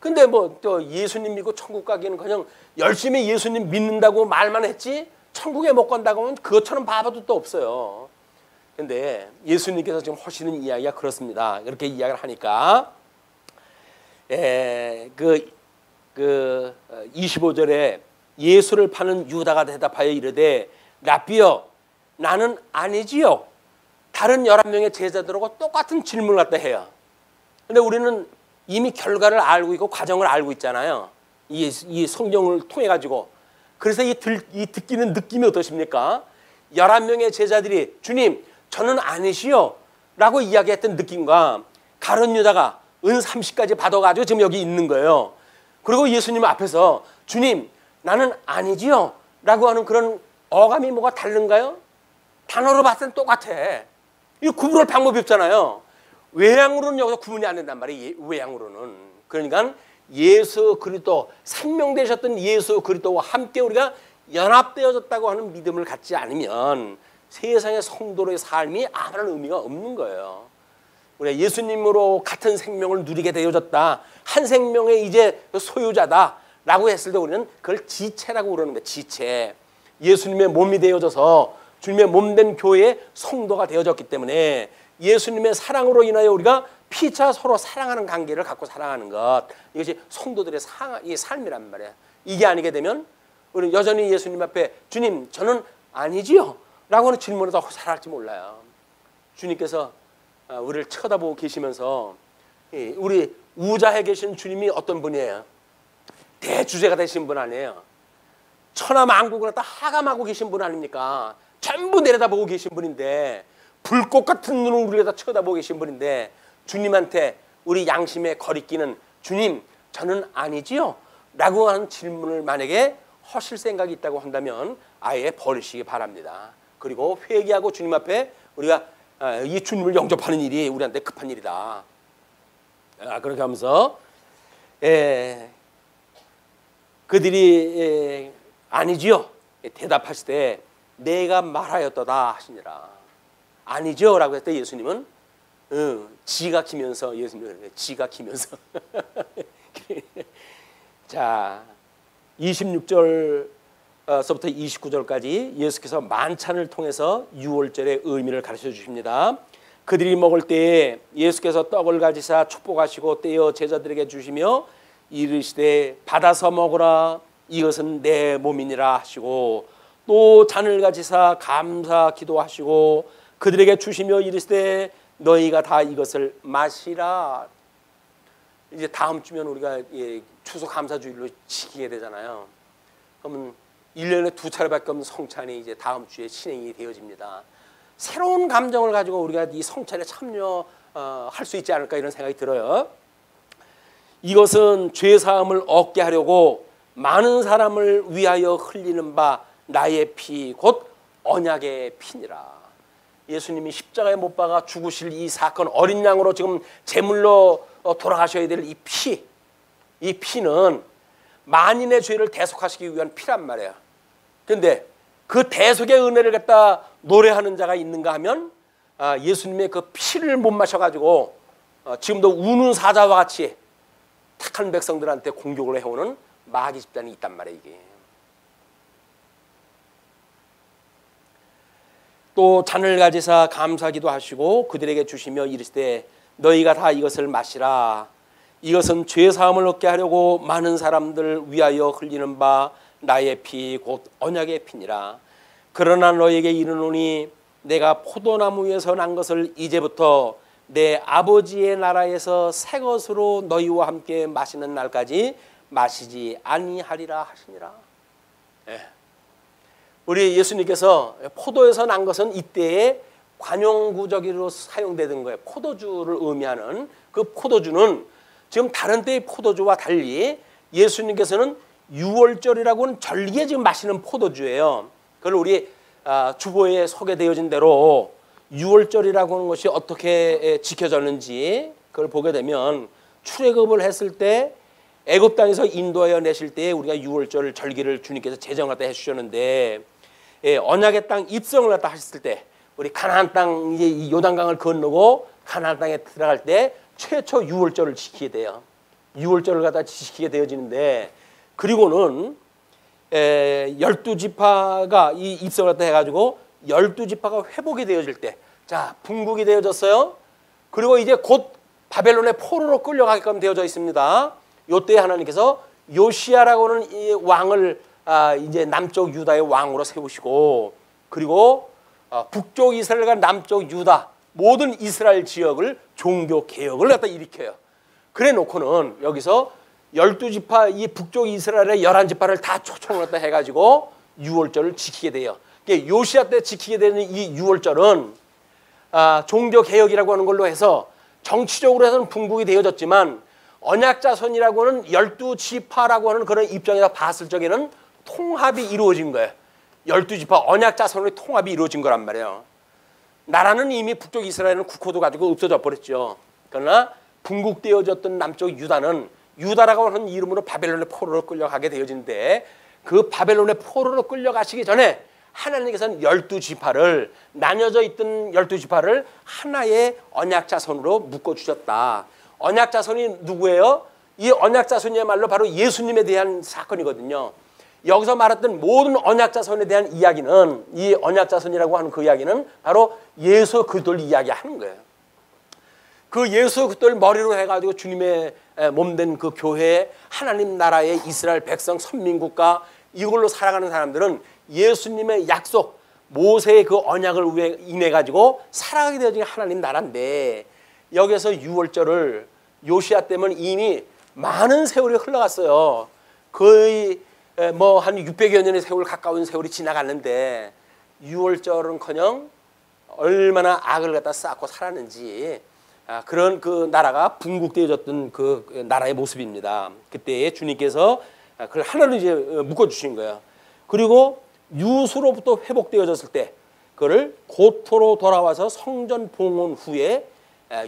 근데 뭐 또 예수님 믿고 천국 가기는 그냥 열심히 예수님 믿는다고 말만 했지 천국에 못 간다고 하면 그것처럼 바보도 또 없어요. 근데 예수님께서 지금 하시는 이야기가 그렇습니다. 이렇게 이야기를 하니까 그 25절에 예수를 파는 유다가 대답하여 이르되 라삐여 나는 아니지요. 다른 11명의 제자들하고 똑같은 질문을 갖다 해요. 근데 우리는 이미 결과를 알고 있고 과정을 알고 있잖아요. 이 성경을 통해 가지고. 그래서 이 듣기는 느낌이 어떠십니까? 11명의 제자들이 주님 저는 아니시요 라고 이야기했던 느낌과 가룟 유다가 은 30까지 받아가지고 지금 여기 있는 거예요. 그리고 예수님 앞에서 주님 나는 아니지요 라고 하는 그런 어감이 뭐가 다른가요? 단어로 봤을 땐 똑같아. 이거 구분할 방법이 없잖아요. 외양으로는 여기서 구분이 안 된단 말이에요. 외양으로는. 그러니까 예수 그리스도 생명되셨던 예수 그리스도와 함께 우리가 연합되어졌다고 하는 믿음을 갖지 않으면 세상의 성도의 삶이 아무런 의미가 없는 거예요. 우리가 예수님으로 같은 생명을 누리게 되어졌다. 한 생명의 이제 소유자다라고 했을 때 우리는 그걸 지체라고 그러는 거예요. 지체. 예수님의 몸이 되어져서 주님의 몸된 교회의 성도가 되어졌기 때문에 예수님의 사랑으로 인하여 우리가 피차 서로 사랑하는 관계를 갖고 살아가는 것, 이것이 성도들의 삶이란 말이에요. 이게 아니게 되면 우리는 여전히 예수님 앞에 주님 저는 아니지요 라고 하는 질문을 더 살아갈지 몰라요. 주님께서 우리를 쳐다보고 계시면서 우리 우자에 계신 주님이 어떤 분이에요? 대주제가 되신 분 아니에요? 천하만국을 다 하감하고 계신 분 아닙니까? 전부 내려다보고 계신 분인데 불꽃 같은 눈을 우리에다 쳐다보고 계신 분인데 주님한테 우리 양심의 거리끼는 주님 저는 아니지요? 라고 하는 질문을 만약에 하실 생각이 있다고 한다면 아예 버리시기 바랍니다. 그리고 회개하고 주님 앞에 우리가 이 주님을 영접하는 일이 우리한테 급한 일이다. 그렇게 하면서 그들이 아니지요 대답하시되 내가 말하였도다 하시니라. 아니죠 라고 했을 때 예수님은 지각히면서 예수님은 지각히면서 자 26절서부터 29절까지 예수께서 만찬을 통해서 유월절의 의미를 가르쳐 주십니다. 그들이 먹을 때에 예수께서 떡을 가지사 축복하시고 떼어 제자들에게 주시며 이르시되 받아서 먹으라 이것은 내 몸이니라 하시고 또 잔을 가지사 감사 기도하시고 그들에게 주시며 이르시되 너희가 다 이것을 마시라. 이제 다음 주면 우리가 추수감사주일로 지키게 되잖아요. 그러면 1년에 2차례밖에 없는 성찬이 이제 다음 주에 진행이 되어집니다. 새로운 감정을 가지고 우리가 이 성찬에 참여할 수 있지 않을까 이런 생각이 들어요. 이것은 죄사함을 얻게 하려고 많은 사람을 위하여 흘리는 바 나의 피 곧 언약의 피니라. 예수님이 십자가에 못 박아 죽으실 이 사건, 어린 양으로 지금 제물로 돌아가셔야 될 이 피, 이 피는 만인의 죄를 대속하시기 위한 피란 말이에요. 그런데 그 대속의 은혜를 갖다 노래하는 자가 있는가 하면 예수님의 그 피를 못 마셔가지고 지금도 우는 사자와 같이 택한 백성들한테 공격을 해오는 마귀 집단이 있단 말이에요. 이게. 또 잔을 가지사 감사기도 하시고 그들에게 주시며 이르시되 너희가 다 이것을 마시라. 이것은 죄사함을 얻게 하려고 많은 사람들 위하여 흘리는 바 나의 피 곧 언약의 피니라. 그러나 너희에게 이르노니 내가 포도나무 위에서 난 것을 이제부터 내 아버지의 나라에서 새 것으로 너희와 함께 마시는 날까지 마시지 아니하리라 하시니라. 우리 예수님께서 포도에서 난 것은 이때의 관용구적으로 사용되던 거예요. 포도주를 의미하는 그 포도주는 지금 다른 때의 포도주와 달리 예수님께서는 유월절이라고는 절기에 지금 마시는 포도주예요. 그걸 우리 주보에 소개되어진 대로 유월절이라고 하는 것이 어떻게 지켜졌는지 그걸 보게 되면 출애굽을 했을 때 애굽 땅에서 인도하여 내실 때 우리가 유월절 절기를 주님께서 제정을 해 주셨는데 언약의 땅 입성을 갖다 하셨을 때 우리 가나안 땅 이제 이 요단강을 건너고 가나안 땅에 들어갈 때 최초 유월절을 지키게 돼요. 유월절을 갖다 지키게 되어지는데 그리고는 12지파가 이 입성을 갖다 해가지고 12지파가 회복이 되어질 때 자 분국이 되어졌어요. 그리고 이제 곧 바벨론의 포로로 끌려가게끔 되어져 있습니다. 요때 하나님께서 요시야라고 하는 이 왕을 이제 남쪽 유다의 왕으로 세우시고 그리고 북쪽 이스라엘과 남쪽 유다 모든 이스라엘 지역을 종교 개혁을 갖다 일으켜요. 그래 놓고는 여기서 12지파 이 북쪽 이스라엘의 11지파를 다 초청을 갖다 해가지고 유월절을 지키게 돼요. 요시야 때 지키게 되는 이 유월절은 종교 개혁이라고 하는 걸로 해서 정치적으로 해서는 분국이 되어졌지만 언약자손이라고 하는 12지파라고 하는 그런 입장에서 봤을 적에는 통합이 이루어진 거예요. 12지파 언약자손의 통합이 이루어진 거란 말이에요. 나라는 이미 북쪽 이스라엘은 국호도 가지고 없어져 버렸죠. 그러나 분국되어졌던 남쪽 유다는 유다라고 하는 이름으로 바벨론의 포로로 끌려가게 되어지는데 그 바벨론의 포로로 끌려가시기 전에 하나님께서는 12지파를 나뉘어져 있던 12지파를 하나의 언약자손으로 묶어주셨다. 언약자손이 누구예요? 이 언약자손이야말로 바로 예수님에 대한 사건이거든요. 여기서 말했던 모든 언약자손에 대한 이야기는 이 언약자손이라고 하는 그 이야기는 바로 예수 그리스도를 이야기하는 거예요. 그 예수 그리스도를 머리로 해가지고 주님의 몸된 그 교회 하나님 나라의 이스라엘 백성 선민국가 이걸로 살아가는 사람들은 예수님의 약속 모세의 그 언약을 인해 가지고 살아가게 되어진 하나님 나라인데 여기서 유월절을 요시야 때면 이미 많은 세월이 흘러갔어요. 거의 뭐 한 600여 년의 세월 가까운 세월이 지나갔는데 유월절은커녕 얼마나 악을 갖다 쌓고 살았는지 그런 그 나라가 분국되어졌던 그 나라의 모습입니다. 그때 주님께서 그걸 하나로 이제 묶어주신 거예요. 그리고 유수로부터 회복되어졌을 때 그를 고토로 돌아와서 성전 봉헌 후에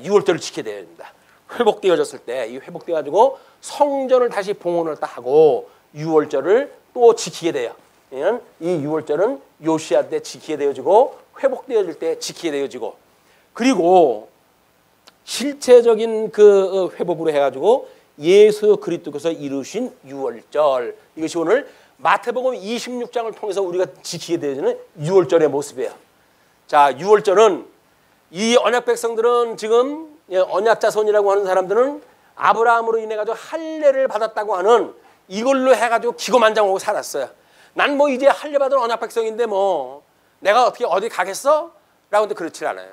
유월절을 지켜야 됩니다. 회복되어졌을 때 이 회복돼가지고 성전을 다시 봉헌을 딱 하고 유월절을 또 지키게 돼요. 이 유월절은 요시야 때 지키게 되어지고 회복되어질 때 지키게 되어지고 그리고 실체적인 그 회복으로 해가지고 예수 그리스도께서 이루신 유월절 이것이 오늘 마태복음 26장을 통해서 우리가 지키게 되어지는 유월절의 모습이에요. 자, 유월절은 이 언약 백성들은 지금 언약자손이라고 하는 사람들은 아브라함으로 인해 가지고 할례를 받았다고 하는 이걸로 해가지고 기고만장하고 살았어요. 난 뭐 이제 할례받은 언약 백성인데 뭐 내가 어떻게 어디 가겠어? 라고 하는데 그렇지 않아요.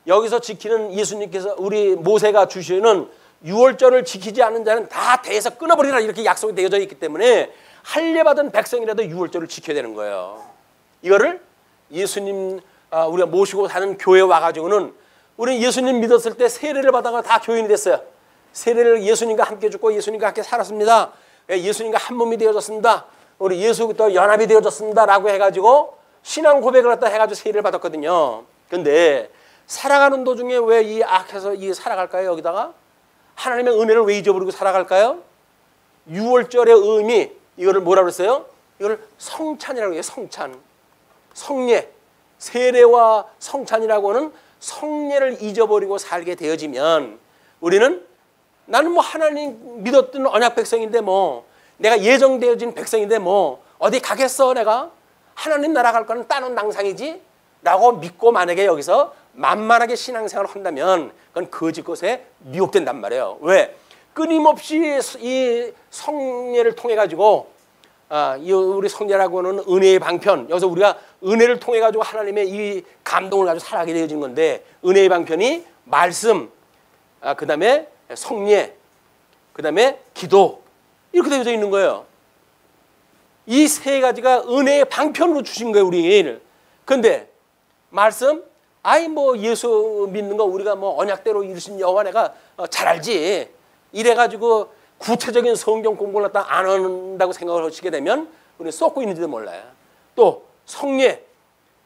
여기서 지키는 예수님께서 우리 모세가 주시는 유월절을 지키지 않는 자는 다 대에서 끊어버리라 이렇게 약속이 되어져 있기 때문에 할례받은 백성이라도 유월절을 지켜야 되는 거예요. 이거를 예수님 우리가 모시고 사는 교회에 와가지고는 우리 예수님 믿었을 때 세례를 받아가 다 교인이 됐어요. 세례를 예수님과 함께 죽고 예수님과 함께 살았습니다. 예수님과 한 몸이 되어졌습니다. 우리 예수부터 연합이 되어졌습니다. 라고 해가지고 신앙 고백을 갖다 해가지고 세례를 받았거든요. 근데 살아가는 도중에 왜 이 악해서 이 살아갈까요? 여기다가 하나님의 은혜를 왜 잊어버리고 살아갈까요? 유월절의 의미 이거를 뭐라고 그랬어요? 이걸 성찬이라고 해요. 성찬, 성례, 세례와 성찬이라고 하는 성례를 잊어버리고 살게 되어지면 우리는 나는 뭐 하나님 믿었던 언약 백성인데 뭐 내가 예정되어진 백성인데 뭐 어디 가겠어 내가 하나님 나라 갈 거는 따놓은 당상이지 라고 믿고 만약에 여기서 만만하게 신앙생활을 한다면 그건 거짓 것에 미혹된단 말이에요. 왜? 끊임없이 이 성례를 통해 가지고 이 우리 성례라고 하는 은혜의 방편 여기서 우리가 은혜를 통해 가지고 하나님의 이 감동을 가지고 살아가게 되어진 건데 은혜의 방편이 말씀 그 다음에 성례 그 다음에 기도 이렇게 되어져 있는 거예요. 이 세 가지가 은혜의 방편으로 주신 거예요 우리를. 그런데 말씀 아이 뭐 예수 믿는 거 우리가 뭐 언약대로 이루신 여호와 내가 잘 알지 이래가지고 구체적인 성경 공부를 갖다 안 한다고 생각을 하시게 되면 우리는 썩고 있는지도 몰라요. 또 성례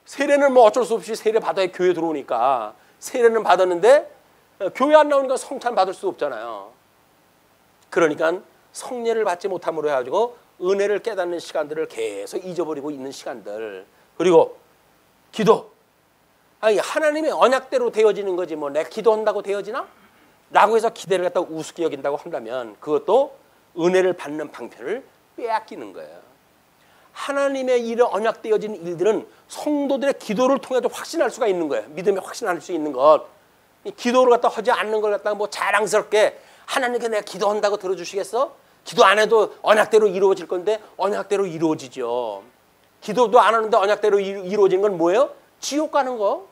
세례는 뭐 어쩔 수 없이 세례 받아야 교회 들어오니까 세례는 받았는데 교회 안 나오니까 성찬 받을 수 없잖아요. 그러니까 성례를 받지 못함으로 해가지고 은혜를 깨닫는 시간들을 계속 잊어버리고 있는 시간들. 그리고 기도 아니 하나님의 언약대로 되어지는 거지 뭐 내가 기도한다고 되어지나? 라고 해서 기대를 갖다 우습게 여긴다고 한다면 그것도 은혜를 받는 방편을 빼앗기는 거예요. 하나님의 일에 언약되어진 일들은 성도들의 기도를 통해서 확신할 수가 있는 거예요. 믿음에 확신할 수 있는 것. 기도를 갖다 하지 않는 걸 갖다가 뭐 자랑스럽게 하나님께 내가 기도한다고 들어주시겠어? 기도 안 해도 언약대로 이루어질 건데 언약대로 이루어지죠. 기도도 안 하는데 언약대로 이루어지는 건 뭐예요? 지옥 가는 거.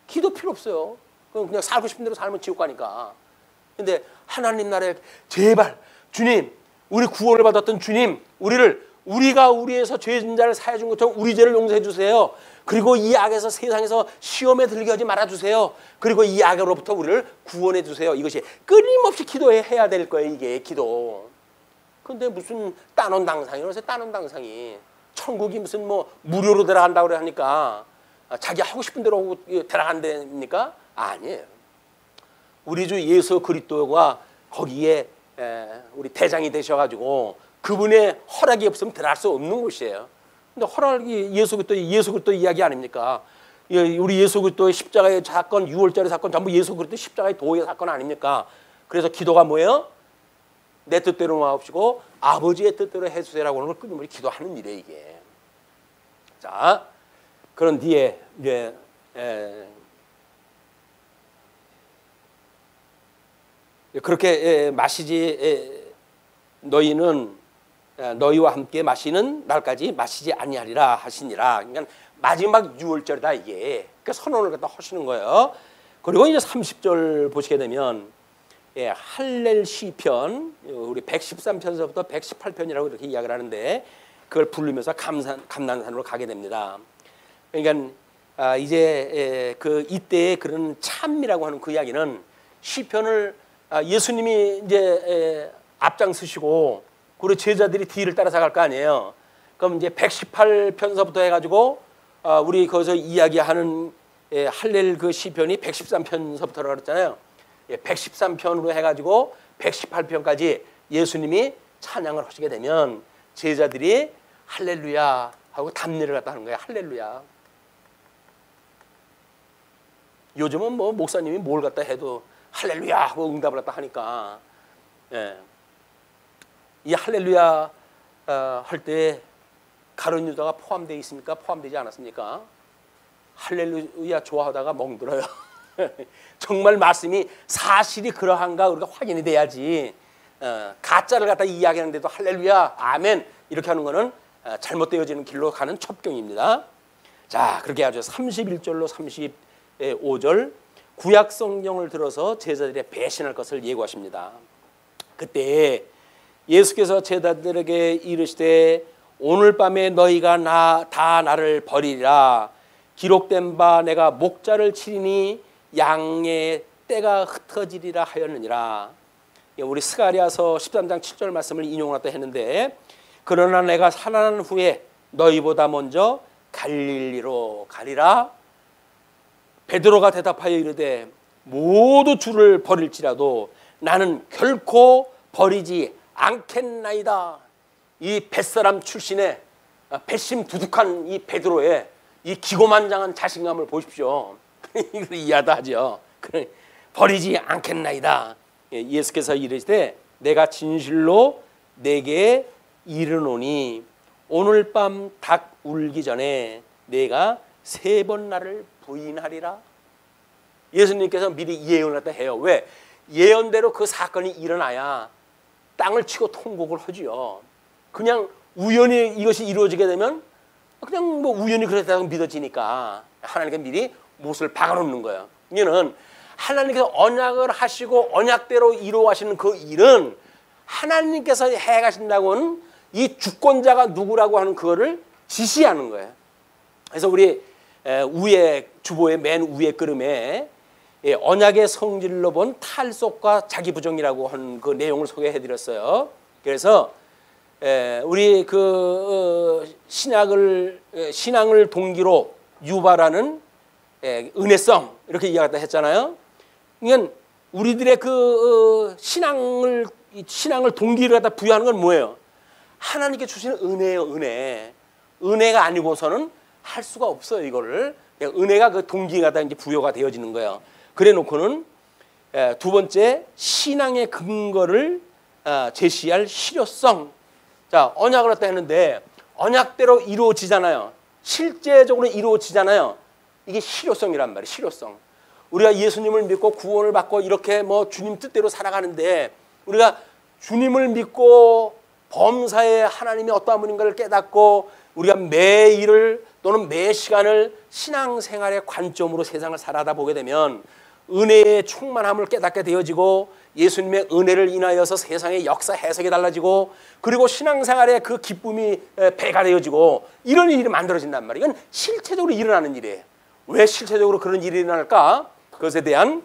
기도 필요 없어요. 그냥 살고 싶은 대로 살면 지옥 가니까. 근데 하나님 나라에 제발 주님 우리 구원을 받았던 주님 우리가 우리에서 죄진 자를 사해 준 것처럼 우리 죄를 용서해 주세요. 그리고 이 악에서 세상에서 시험에 들게 하지 말아 주세요. 그리고 이 악으로부터 우리를 구원해 주세요. 이것이 끊임없이 기도해야 될 거예요. 이게 기도. 근데 무슨 따놓은 당상이라고 해서 따놓은 당상이 천국이 무슨 뭐 무료로 들어간다고 하니까 자기 하고 싶은 대로 들어간다니까 아니에요. 우리 주 예수 그리스도가 거기에 우리 대장이 되셔가지고 그분의 허락이 없으면 들어갈 수 없는 곳이에요. 근데 허락이 예수 그리스도 이야기 아닙니까? 우리 예수 그리스도의 십자가의 사건, 유월절의 사건 전부 예수 그리스도 십자가의 도의 사건 아닙니까? 그래서 기도가 뭐예요? 내 뜻대로 마옵시고 아버지의 뜻대로 해주세요라고 하는 걸 끊임없이 기도하는 일이에요 이게. 자, 그런 뒤에 이제 그렇게 마시지 너희는 너희와 함께 마시는 날까지 마시지 아니하리라 하시니라. 그러니까 마지막 유월절이다 이게. 그러니까 선언을 갖다 하시는 거예요. 그리고 이제 30절 보시게 되면 할렐 시편 우리 113편서부터 118편이라고 이렇게 이야기를 하는데 그걸 부르면서 감난산으로 가게 됩니다. 그러니까 이제 그 이때의 그런 참이라고 하는 그 이야기는 시편을 예수님이 이제 앞장서시고 그리고 제자들이 뒤를 따라서 갈 거 아니에요. 그럼 이제 118편서부터 해가지고 우리 거기서 이야기하는 할렐 그 시편이 113편서부터라고 그랬잖아요. 113편으로 해가지고 118편까지 예수님이 찬양을 하시게 되면 제자들이 할렐루야 하고 답례를 갖다 하는 거예요. 할렐루야. 요즘은 뭐 목사님이 뭘 갖다 해도 할렐루야 하고 응답을 갖다 하니까 이 할렐루야 할 때 가룟 유다가 포함되어 있습니까? 포함되지 않았습니까? 할렐루야 좋아하다가 멍들어요. 정말 말씀이 사실이 그러한가 우리가 확인이 돼야지 가짜를 갖다 이야기하는데도 할렐루야 아멘 이렇게 하는 거는 잘못되어지는 길로 가는 첩경입니다. 자, 그렇게 하죠. 31절로 35절 구약 성경을 들어서 제자들의 배신할 것을 예고하십니다. 그때 예수께서 제자들에게 이르시되 오늘 밤에 너희가 다 나를 버리리라. 기록된 바 내가 목자를 치리니 양의 떼가 흩어지리라 하였느니라. 우리 스가랴서 13장 7절 말씀을 인용하다 했는데 그러나 내가 살아난 후에 너희보다 먼저 갈릴리로 가리라. 베드로가 대답하여 이르되 모두 주를 버릴지라도 나는 결코 버리지 않겠나이다. 이 뱃사람 출신의 배심 두둑한 이 베드로의 이 기고만장한 자신감을 보십시오. 이걸 이해하다 하죠. 버리지 않겠나이다. 예수께서 이르시되 내가 진실로 내게 이르노니 오늘 밤 닭 울기 전에 내가 3번 나를 부인하리라. 예수님께서 미리 예언을 했다 해요. 왜? 예언대로 그 사건이 일어나야 땅을 치고 통곡을 하지요. 그냥 우연히 이것이 이루어지게 되면 그냥 뭐 우연히 그랬다고 믿어지니까 하나님께 미리 못을 박아놓는 거예요. 이는 하나님께서 언약을 하시고 언약대로 이루어가시는 그 일은 하나님께서 해가신다고는 이 주권자가 누구라고 하는 그거를 지시하는 거예요. 그래서 우리 위에 주보의 맨 위에 그림에 언약의 성질로 본 탈속과 자기 부정이라고 하는 그 내용을 소개해드렸어요. 그래서 우리 그 신앙을 동기로 유발하는 은혜성 이렇게 이야기했다 했잖아요. 그러니까 우리들의 그 신앙을 동기를 갖다 부여하는 건 뭐예요? 하나님께 주시는 은혜예요. 은혜가 아니고서는 할 수가 없어요. 이거를 은혜가 그 동기가 다 이제 부여가 되어지는 거예요. 그래놓고는 두 번째 신앙의 근거를 제시할 실효성. 자, 언약을 했다 했는데 언약대로 이루어지잖아요. 실제적으로 이루어지잖아요. 이게 실효성이란 말이에요. 실효성. 우리가 예수님을 믿고 구원을 받고 이렇게 뭐 주님 뜻대로 살아가는데 우리가 주님을 믿고 범사에 하나님이 어떠한 분인가를 깨닫고 우리가 매일을 또는 매 시간을 신앙생활의 관점으로 세상을 살아다 보게 되면 은혜의 충만함을 깨닫게 되어지고 예수님의 은혜를 인하여서 세상의 역사 해석이 달라지고 그리고 신앙생활의 그 기쁨이 배가 되어지고 이런 일이 만들어진단 말이에요. 이건 실체적으로 일어나는 일이에요. 왜 실체적으로 그런 일이 일어날까? 그것에 대한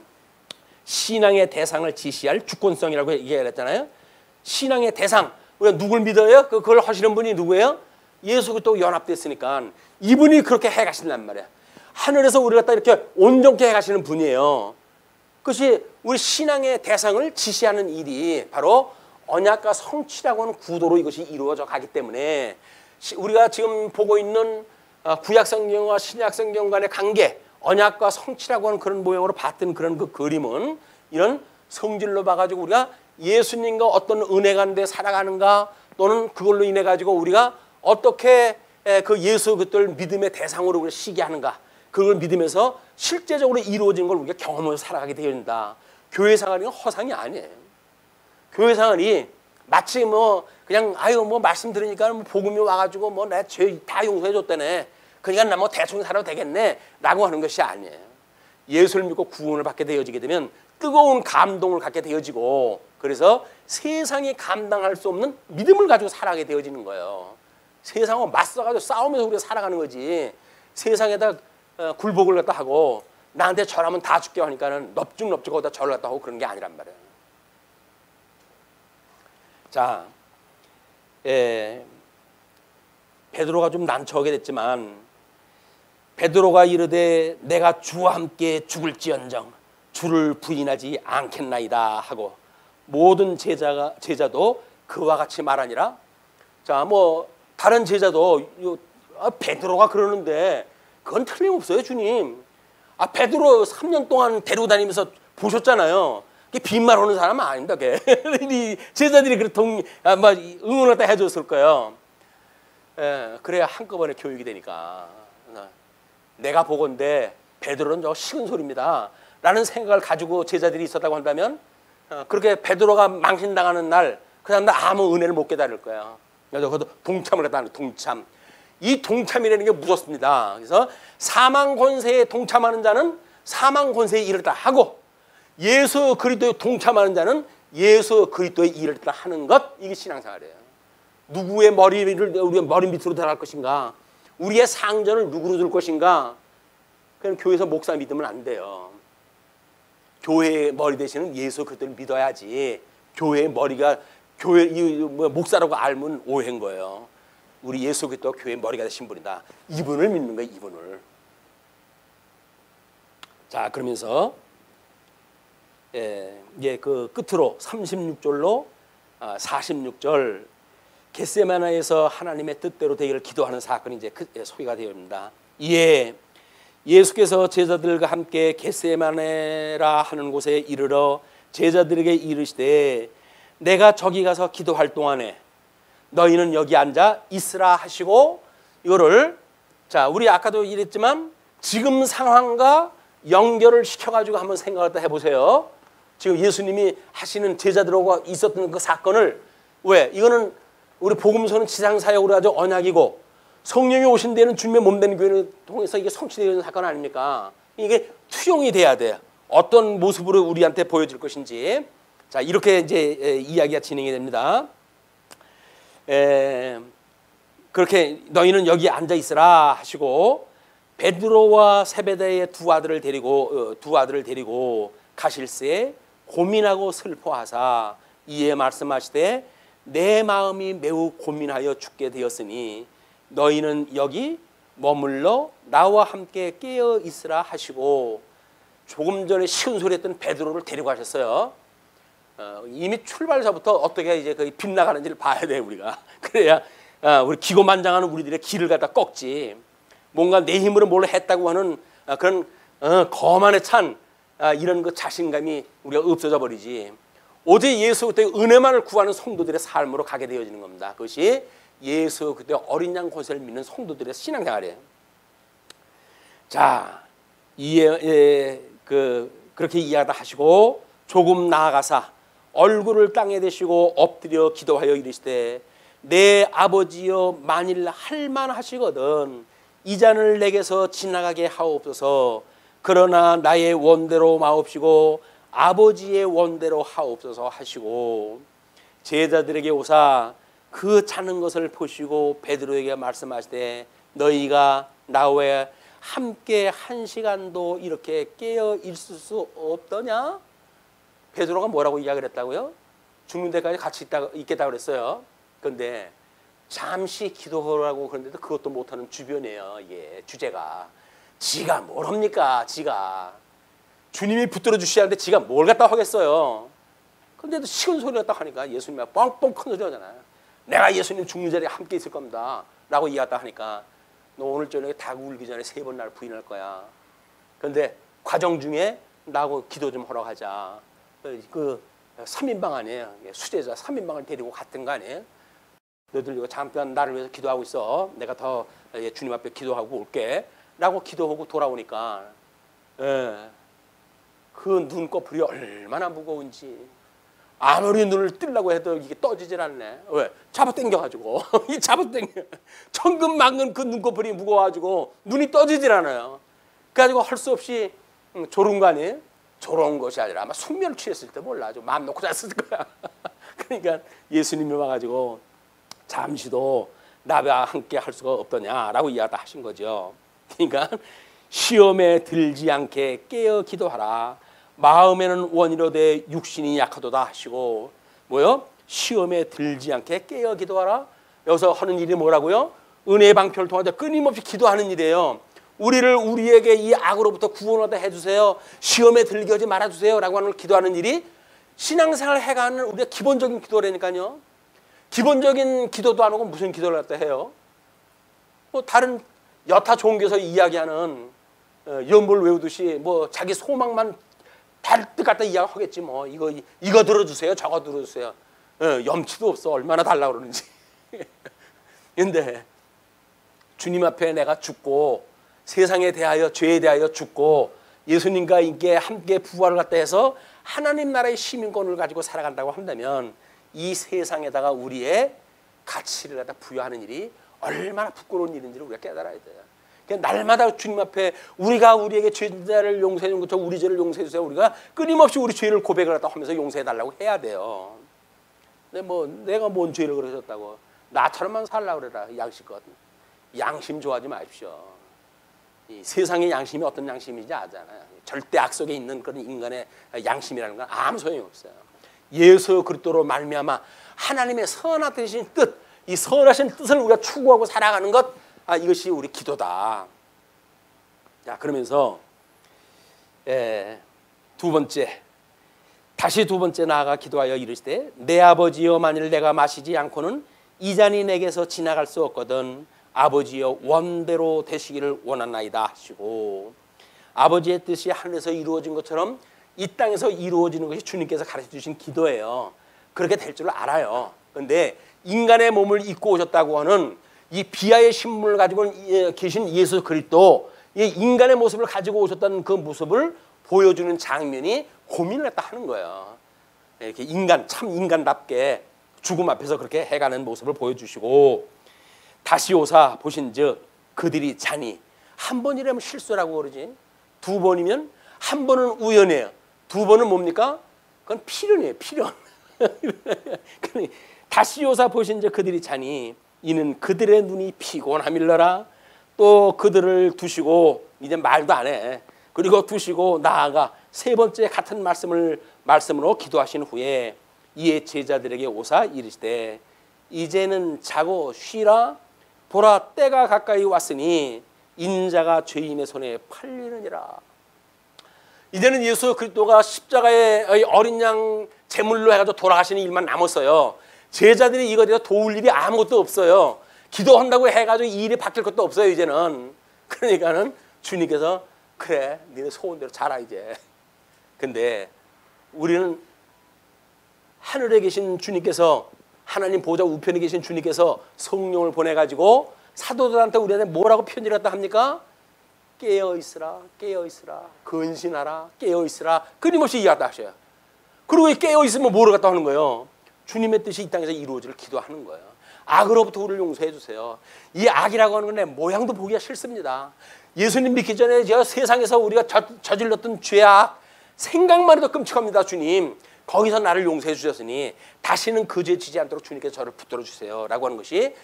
신앙의 대상을 지시할 주권성이라고 얘기했잖아요. 신앙의 대상, 우리가 누굴 믿어요? 그걸 하시는 분이 누구예요? 예수 그리스도 연합됐으니까 이분이 그렇게 해가신단 말이야. 하늘에서 우리가 딱 이렇게 온전케 해가시는 분이에요. 그것이 우리 신앙의 대상을 지시하는 일이 바로 언약과 성취라고 하는 구도로 이것이 이루어져 가기 때문에 우리가 지금 보고 있는 구약 성경과 신약 성경 간의 관계, 언약과 성취라고 하는 그런 모형으로 봤던 그런 그 그림은 이런 성질로 봐가지고 우리가 예수님과 어떤 은혜 가운데 살아가는가 또는 그걸로 인해 가지고 우리가 어떻게 그 예수 그들 믿음의 대상으로 우리가 시기하는가 그걸 믿으면서 실제적으로 이루어진 걸 우리가 경험해서 살아가게 되어야 된다. 교회 생활이 허상이 아니에요. 교회 생활이 마치 뭐 그냥 아유 뭐 말씀 들으니까 뭐 복음이 와가지고 뭐 내 죄 다 용서해 줬다네. 그러니까 나 뭐 대충 살아도 되겠네라고 하는 것이 아니에요. 예수를 믿고 구원을 받게 되어지게 되면 뜨거운 감동을 갖게 되어지고 그래서 세상이 감당할 수 없는 믿음을 가지고 살아가게 되어지는 거예요. 세상과 맞서가지고 싸우면서 우리가 살아가는 거지. 세상에다 굴복을 갖다 하고 나한테 절하면 다 줄게 하니까는 넙죽넙죽 거기다 절을 갖다 하고 그런 게 아니란 말이에요. 자, 베드로가 좀 난처하게 됐지만 베드로가 이르되 내가 주와 함께 죽을지언정 주를 부인하지 않겠나이다 하고 모든 제자도 그와 같이 말하니라. 자, 뭐 다른 제자도 베드로가 그러는데 그건 틀림없어요. 주님. 베드로 3년 동안 데리고 다니면서 보셨잖아요. 빈말하는 사람은 아닙니다. 제자들이 응원을 다 해줬을 거예요. 그래야 한꺼번에 교육이 되니까. 내가 보건대 베드로는 저 식은 소리입니다 라는 생각을 가지고 제자들이 있었다고 한다면 그렇게 베드로가 망신당하는 날 그 다음 날 아무 은혜를 못 깨달을 거예요. 그래서 그것도 동참을 했다는 동참. 이 동참이라는 게 무섭습니다. 그래서 사망 권세에 동참하는 자는 사망 권세의 일을 다 하고 예수 그리스도에 동참하는 자는 예수 그리스도의 일을 다 하는 것. 이게 신앙생활이에요. 누구의 머리를 우리의 머리 밑으로 들어갈 것인가? 우리의 상전을 누구로 둘 것인가? 그냥 교회에서 목사 믿으면 안 돼요. 교회의 머리 대신은 예수 그리스도를 믿어야지. 교회의 머리가 교회 목사라고 알면 오해인 거예요. 우리 예수 그리스도 교회의 머리가 되신 분이다. 이분을 믿는 거예요. 이분을. 자, 그러면서 그 끝으로 36절로 46절 겟세마네에서 하나님의 뜻대로 되기를 기도하는 사건이 이제 소개가 되어옵니다. 이에 예수께서 제자들과 함께 겟세마네라 하는 곳에 이르러 제자들에게 이르시되 내가 저기 가서 기도할 동안에 너희는 여기 앉아 있으라 하시고, 이거를 자 우리 아까도 이랬지만 지금 상황과 연결을 시켜가지고 한번 생각을 해보세요. 지금 예수님이 하시는 제자들하고 있었던 그 사건을, 왜 이거는 우리 복음서는 지상사역으로 아주 언약이고 성령이 오신 데는 주님의 몸된 교회를 통해서 이게 성취되는 사건 아닙니까? 이게 투영이 돼야 돼요. 어떤 모습으로 우리한테 보여질 것인지. 자, 이렇게 이제 이야기가 진행이 됩니다. 그렇게 너희는 여기 앉아 있으라 하시고 베드로와 세베대의 두 아들을 데리고 가실새 고민하고 슬퍼하사 이에 말씀하시되 내 마음이 매우 고민하여 죽게 되었으니 너희는 여기 머물러 나와 함께 깨어 있으라 하시고, 조금 전에 쉬운 소리 했던 베드로를 데리고 가셨어요. 이미 출발서부터 어떻게 이제 그 빗나가는지를 봐야 돼요, 우리가. 그래야 우리 기고만장하는 우리들의 길을 갖다 꺾지. 뭔가 내 힘으로 뭘 했다고 하는 그런 거만에 찬 이런 그 자신감이 우리가 없어져 버리지. 오직 예수 그리스도의 은혜만을 구하는 성도들의 삶으로 가게 되어지는 겁니다. 그것이 예수 그리스도의 어린 양 권세를 믿는 성도들의 신앙생활이에요. 자, 그렇게 이야기를 하시고 조금 나아가사 얼굴을 땅에 대시고 엎드려 기도하여 이르시되 내 아버지여 만일 할만하시거든 이 잔을 내게서 지나가게 하옵소서. 그러나 나의 원대로 마옵시고 아버지의 원대로 하옵소서 하시고, 제자들에게 오사 그 자는 것을 보시고 베드로에게 말씀하시되 너희가 나와 함께 한 시간도 이렇게 깨어 있을 수 없더냐? 베드로가 뭐라고 이야기를 했다고요? 죽는 데까지 같이 있겠다고 그랬어요. 그런데 잠시 기도하라고 그런데도 그것도 못하는 주변이에요. 이게 주제가. 지가 뭘 합니까? 지가. 주님이 붙들어 주시는데 지가 뭘 갖다 하겠어요. 그런데도 쉬운 소리 갖다 하니까 예수님이 뻥뻥 큰 소리 하잖아요. 내가 예수님 죽는 자리에 함께 있을 겁니다 라고 이야기했다 하니까 너 오늘 저녁에 닭 울기 전에 3번 날 부인할 거야. 그런데 과정 중에 나하고 기도 좀 하러 가자. 그 3인방 아니에요. 수제자 3인방을 데리고 갔던 거 아니에요. 너들 이거 잠깐 나를 위해서 기도하고 있어. 내가 더 주님 앞에 기도하고 올게 라고 기도하고 돌아오니까 그 눈꺼풀이 얼마나 무거운지 아무리 눈을 뜨려고 해도 이게 떠지질 않네. 왜? 잡아당겨가지고 이 잡아당겨 천근만근 그 눈꺼풀이 무거워가지고 눈이 떠지질 않아요. 그래가지고 할 수 없이 졸은 거 아니에요? 졸은 것이 아니라 아마 숙면을 취했을 때 몰라. 좀 마음 놓고 잤을 거야. 그러니까 예수님이 와가지고 잠시도 나와 함께 할 수가 없더냐라고 이야기 하신 거죠. 그러니까 시험에 들지 않게 깨어 기도하라. 마음에는 원이로되 육신이 약하도다 하시고, 뭐요? 시험에 들지 않게 깨어 기도하라. 여기서 하는 일이 뭐라고요? 은혜의 방편을 통하여 끊임없이 기도하는 일이에요. 우리에게 이 악으로부터 구원하다 해주세요. 시험에 들게 하지 말아주세요 라고 하는 기도하는 일이 신앙생활을 해가는 우리의 기본적인 기도라니까요. 기본적인 기도도 안 하고 무슨 기도를 갖다 해요? 뭐 다른 여타 종교에서 이야기하는 연볼 외우듯이 뭐 자기 소망만 달뜻 갖다 이야기하겠지. 뭐 이거 들어주세요, 저거 들어주세요. 염치도 없어. 얼마나 달라고 그러는지. 근데 주님 앞에 내가 죽고 세상에 대하여 죄에 대하여 죽고 예수님과 함께 부활을 갖다 해서 하나님 나라의 시민권을 가지고 살아간다고 한다면 이 세상에다가 우리의 가치를 갖다 부여하는 일이 얼마나 부끄러운 일인지를 우리가 깨달아야 돼요. 그러니까 날마다 주님 앞에 우리가 우리에게 죄자를 용서해 준 것처럼 우리 죄를 용서해 주세요. 우리가 끊임없이 우리 죄를 고백을 갖다 하면서 용서해 달라고 해야 돼요. 근데 뭐 내가 뭔 죄를 그러셨다고 나처럼만 살라고 그래라. 양심껏. 양심 좋아하지 마십시오. 이 세상의 양심이 어떤 양심인지 아잖아요. 절대 악 속에 있는 그런 인간의 양심이라는 건 아무 소용이 없어요. 예수 그리스도로 말미암아 하나님의 선하신 뜻, 이 선하신 뜻을 우리가 추구하고 살아가는 것, 이것이 우리 기도다. 자, 그러면서 두 번째, 다시 두 번째 나아가 기도하여 이르시되 내 아버지여 만일 내가 마시지 않고는 이 잔이 내게서 지나갈 수 없거든 아버지여 원대로 되시기를 원하나이다 하시고, 아버지의 뜻이 하늘에서 이루어진 것처럼 이 땅에서 이루어지는 것이 주님께서 가르쳐 주신 기도예요. 그렇게 될 줄 알아요. 그런데 인간의 몸을 입고 오셨다고 하는 이 비하의 신분을 가지고 계신 예수 그리스도, 이 인간의 모습을 가지고 오셨다는 그 모습을 보여주는 장면이 고민을 했다 하는 거예요. 이렇게 참 인간답게 죽음 앞에서 그렇게 해가는 모습을 보여주시고, 다시 오사 보신즉 그들이 자니, 한 번이라면 실수라고 그러지, 두 번이면 한 번은 우연이에요. 두 번은 뭡니까? 그건 필연이에요. 필연. 다시 오사 보신즉 그들이 자니 이는 그들의 눈이 피곤함일러라. 또 그들을 두시고 이제 말도 안 해. 그리고 두시고 나아가 세 번째 같은 말씀으로 기도하신 후에 이에 제자들에게 오사 이르시되 이제는 자고 쉬라. 보라 때가 가까이 왔으니 인자가 죄인의 손에 팔리느니라. 이제는 예수 그리스도가 십자가의 어린 양 제물로 해가지고 돌아가시는 일만 남았어요. 제자들이 이거에 대해서 도울 일이 아무것도 없어요. 기도한다고 해가지고 이 일이 바뀔 것도 없어요. 이제는. 그러니까는 주님께서 그래 니네 소원대로 자라 이제. 근데 우리는 하늘에 계신 주님께서, 하나님 보좌 우편에 계신 주님께서 성령을 보내가지고 사도들한테 우리한테 뭐라고 편지를 갖다 합니까? 깨어있으라, 깨어있으라, 근신하라, 깨어있으라, 끊임없이 이야기하다 하셔요. 그리고 깨어있으면 뭐를 갖다 하는 거예요? 주님의 뜻이 이 땅에서 이루어지를 기도하는 거예요. 악으로부터 우리를 용서해 주세요. 이 악이라고 하는 건 내 모양도 보기가 싫습니다. 예수님 믿기 전에 제가 세상에서 우리가 저질렀던 죄악 생각만 해도 끔찍합니다. 주님 거기서 나를 용서해 주셨으니 다시는 그 죄 지지 않도록 주님께서 저를 붙들어 주세요 라고 하는 것이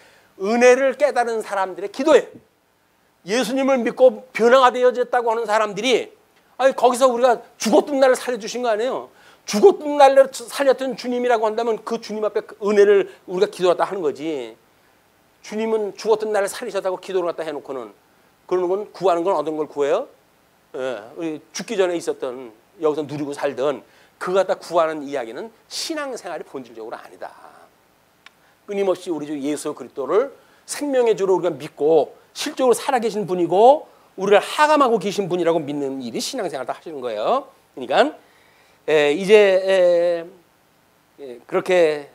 은혜를 깨달은 사람들의 기도예요. 예수님을 믿고 변화가 되어졌다고 하는 사람들이, 아니 거기서 우리가 죽었던 날을 살려주신 거 아니에요. 죽었던 날을 살렸던 주님이라고 한다면 그 주님 앞에 은혜를 우리가 기도하다 하는 거지. 주님은 죽었던 날을 살리셨다고 기도를 갖다 해놓고는 그러는 건 구하는 건 어떤 걸 구해요? 우리 죽기 전에 있었던 여기서 누리고 살던 그거 갖다 구하는 이야기는 신앙생활이 본질적으로 아니다. 끊임없이 우리 주 예수 그리스도를 생명의 주로 우리가 믿고 실적으로 살아계신 분이고 우리를 하감하고 계신 분이라고 믿는 일이 신앙생활을 하시는 거예요. 그러니까 이제 그렇게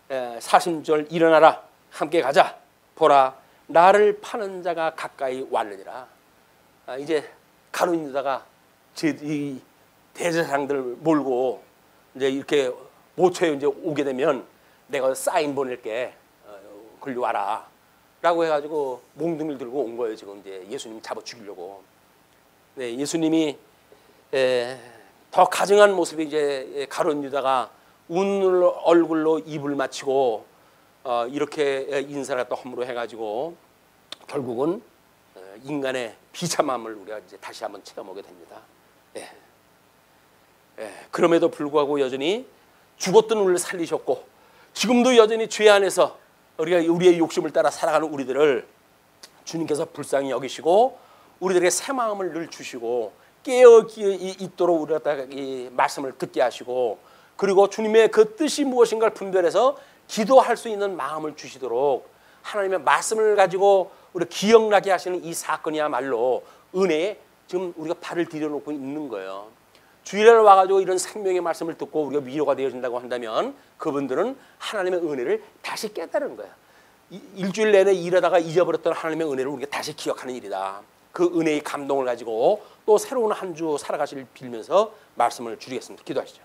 40절 일어나라 함께 가자. 보라 나를 파는 자가 가까이 왔느니라. 이제 가룟 유다가 이 대제사장들 몰고 이제 이렇게 모처에 이제 오게 되면 내가 사인 보낼게. 걸려 와라. 라고 해가지고 몽둥이를 들고 온 거예요. 지금 이제 예수님 잡아 죽이려고. 네, 예수님이 더 가증한 모습이 이제 가룟 유다가 웃는 얼굴로 입을 맞추고 이렇게 인사를 갖다 허물어 해가지고 결국은 인간의 비참함을 우리가 이제 다시 한번 체험하게 됩니다. 그럼에도 불구하고 여전히 죽었던 우리를 살리셨고 지금도 여전히 죄 안에서 우리가 우리의 욕심을 따라 살아가는 우리들을 주님께서 불쌍히 여기시고 우리들에게 새 마음을 늘 주시고 깨어 있도록 우리가 이 말씀을 듣게 하시고 그리고 주님의 그 뜻이 무엇인가를 분별해서 기도할 수 있는 마음을 주시도록 하나님의 말씀을 가지고 우리 기억나게 하시는 이 사건이야말로 은혜에 지금 우리가 발을 디뎌놓고 있는 거예요. 주일날 와가지고 이런 생명의 말씀을 듣고 우리가 위로가 되어진다고 한다면 그분들은 하나님의 은혜를 다시 깨달은 거예요. 일주일 내내 일하다가 잊어버렸던 하나님의 은혜를 우리가 다시 기억하는 일이다. 그 은혜의 감동을 가지고 또 새로운 한 주 살아가시길 빌면서 말씀을 줄이겠습니다. 기도하시죠.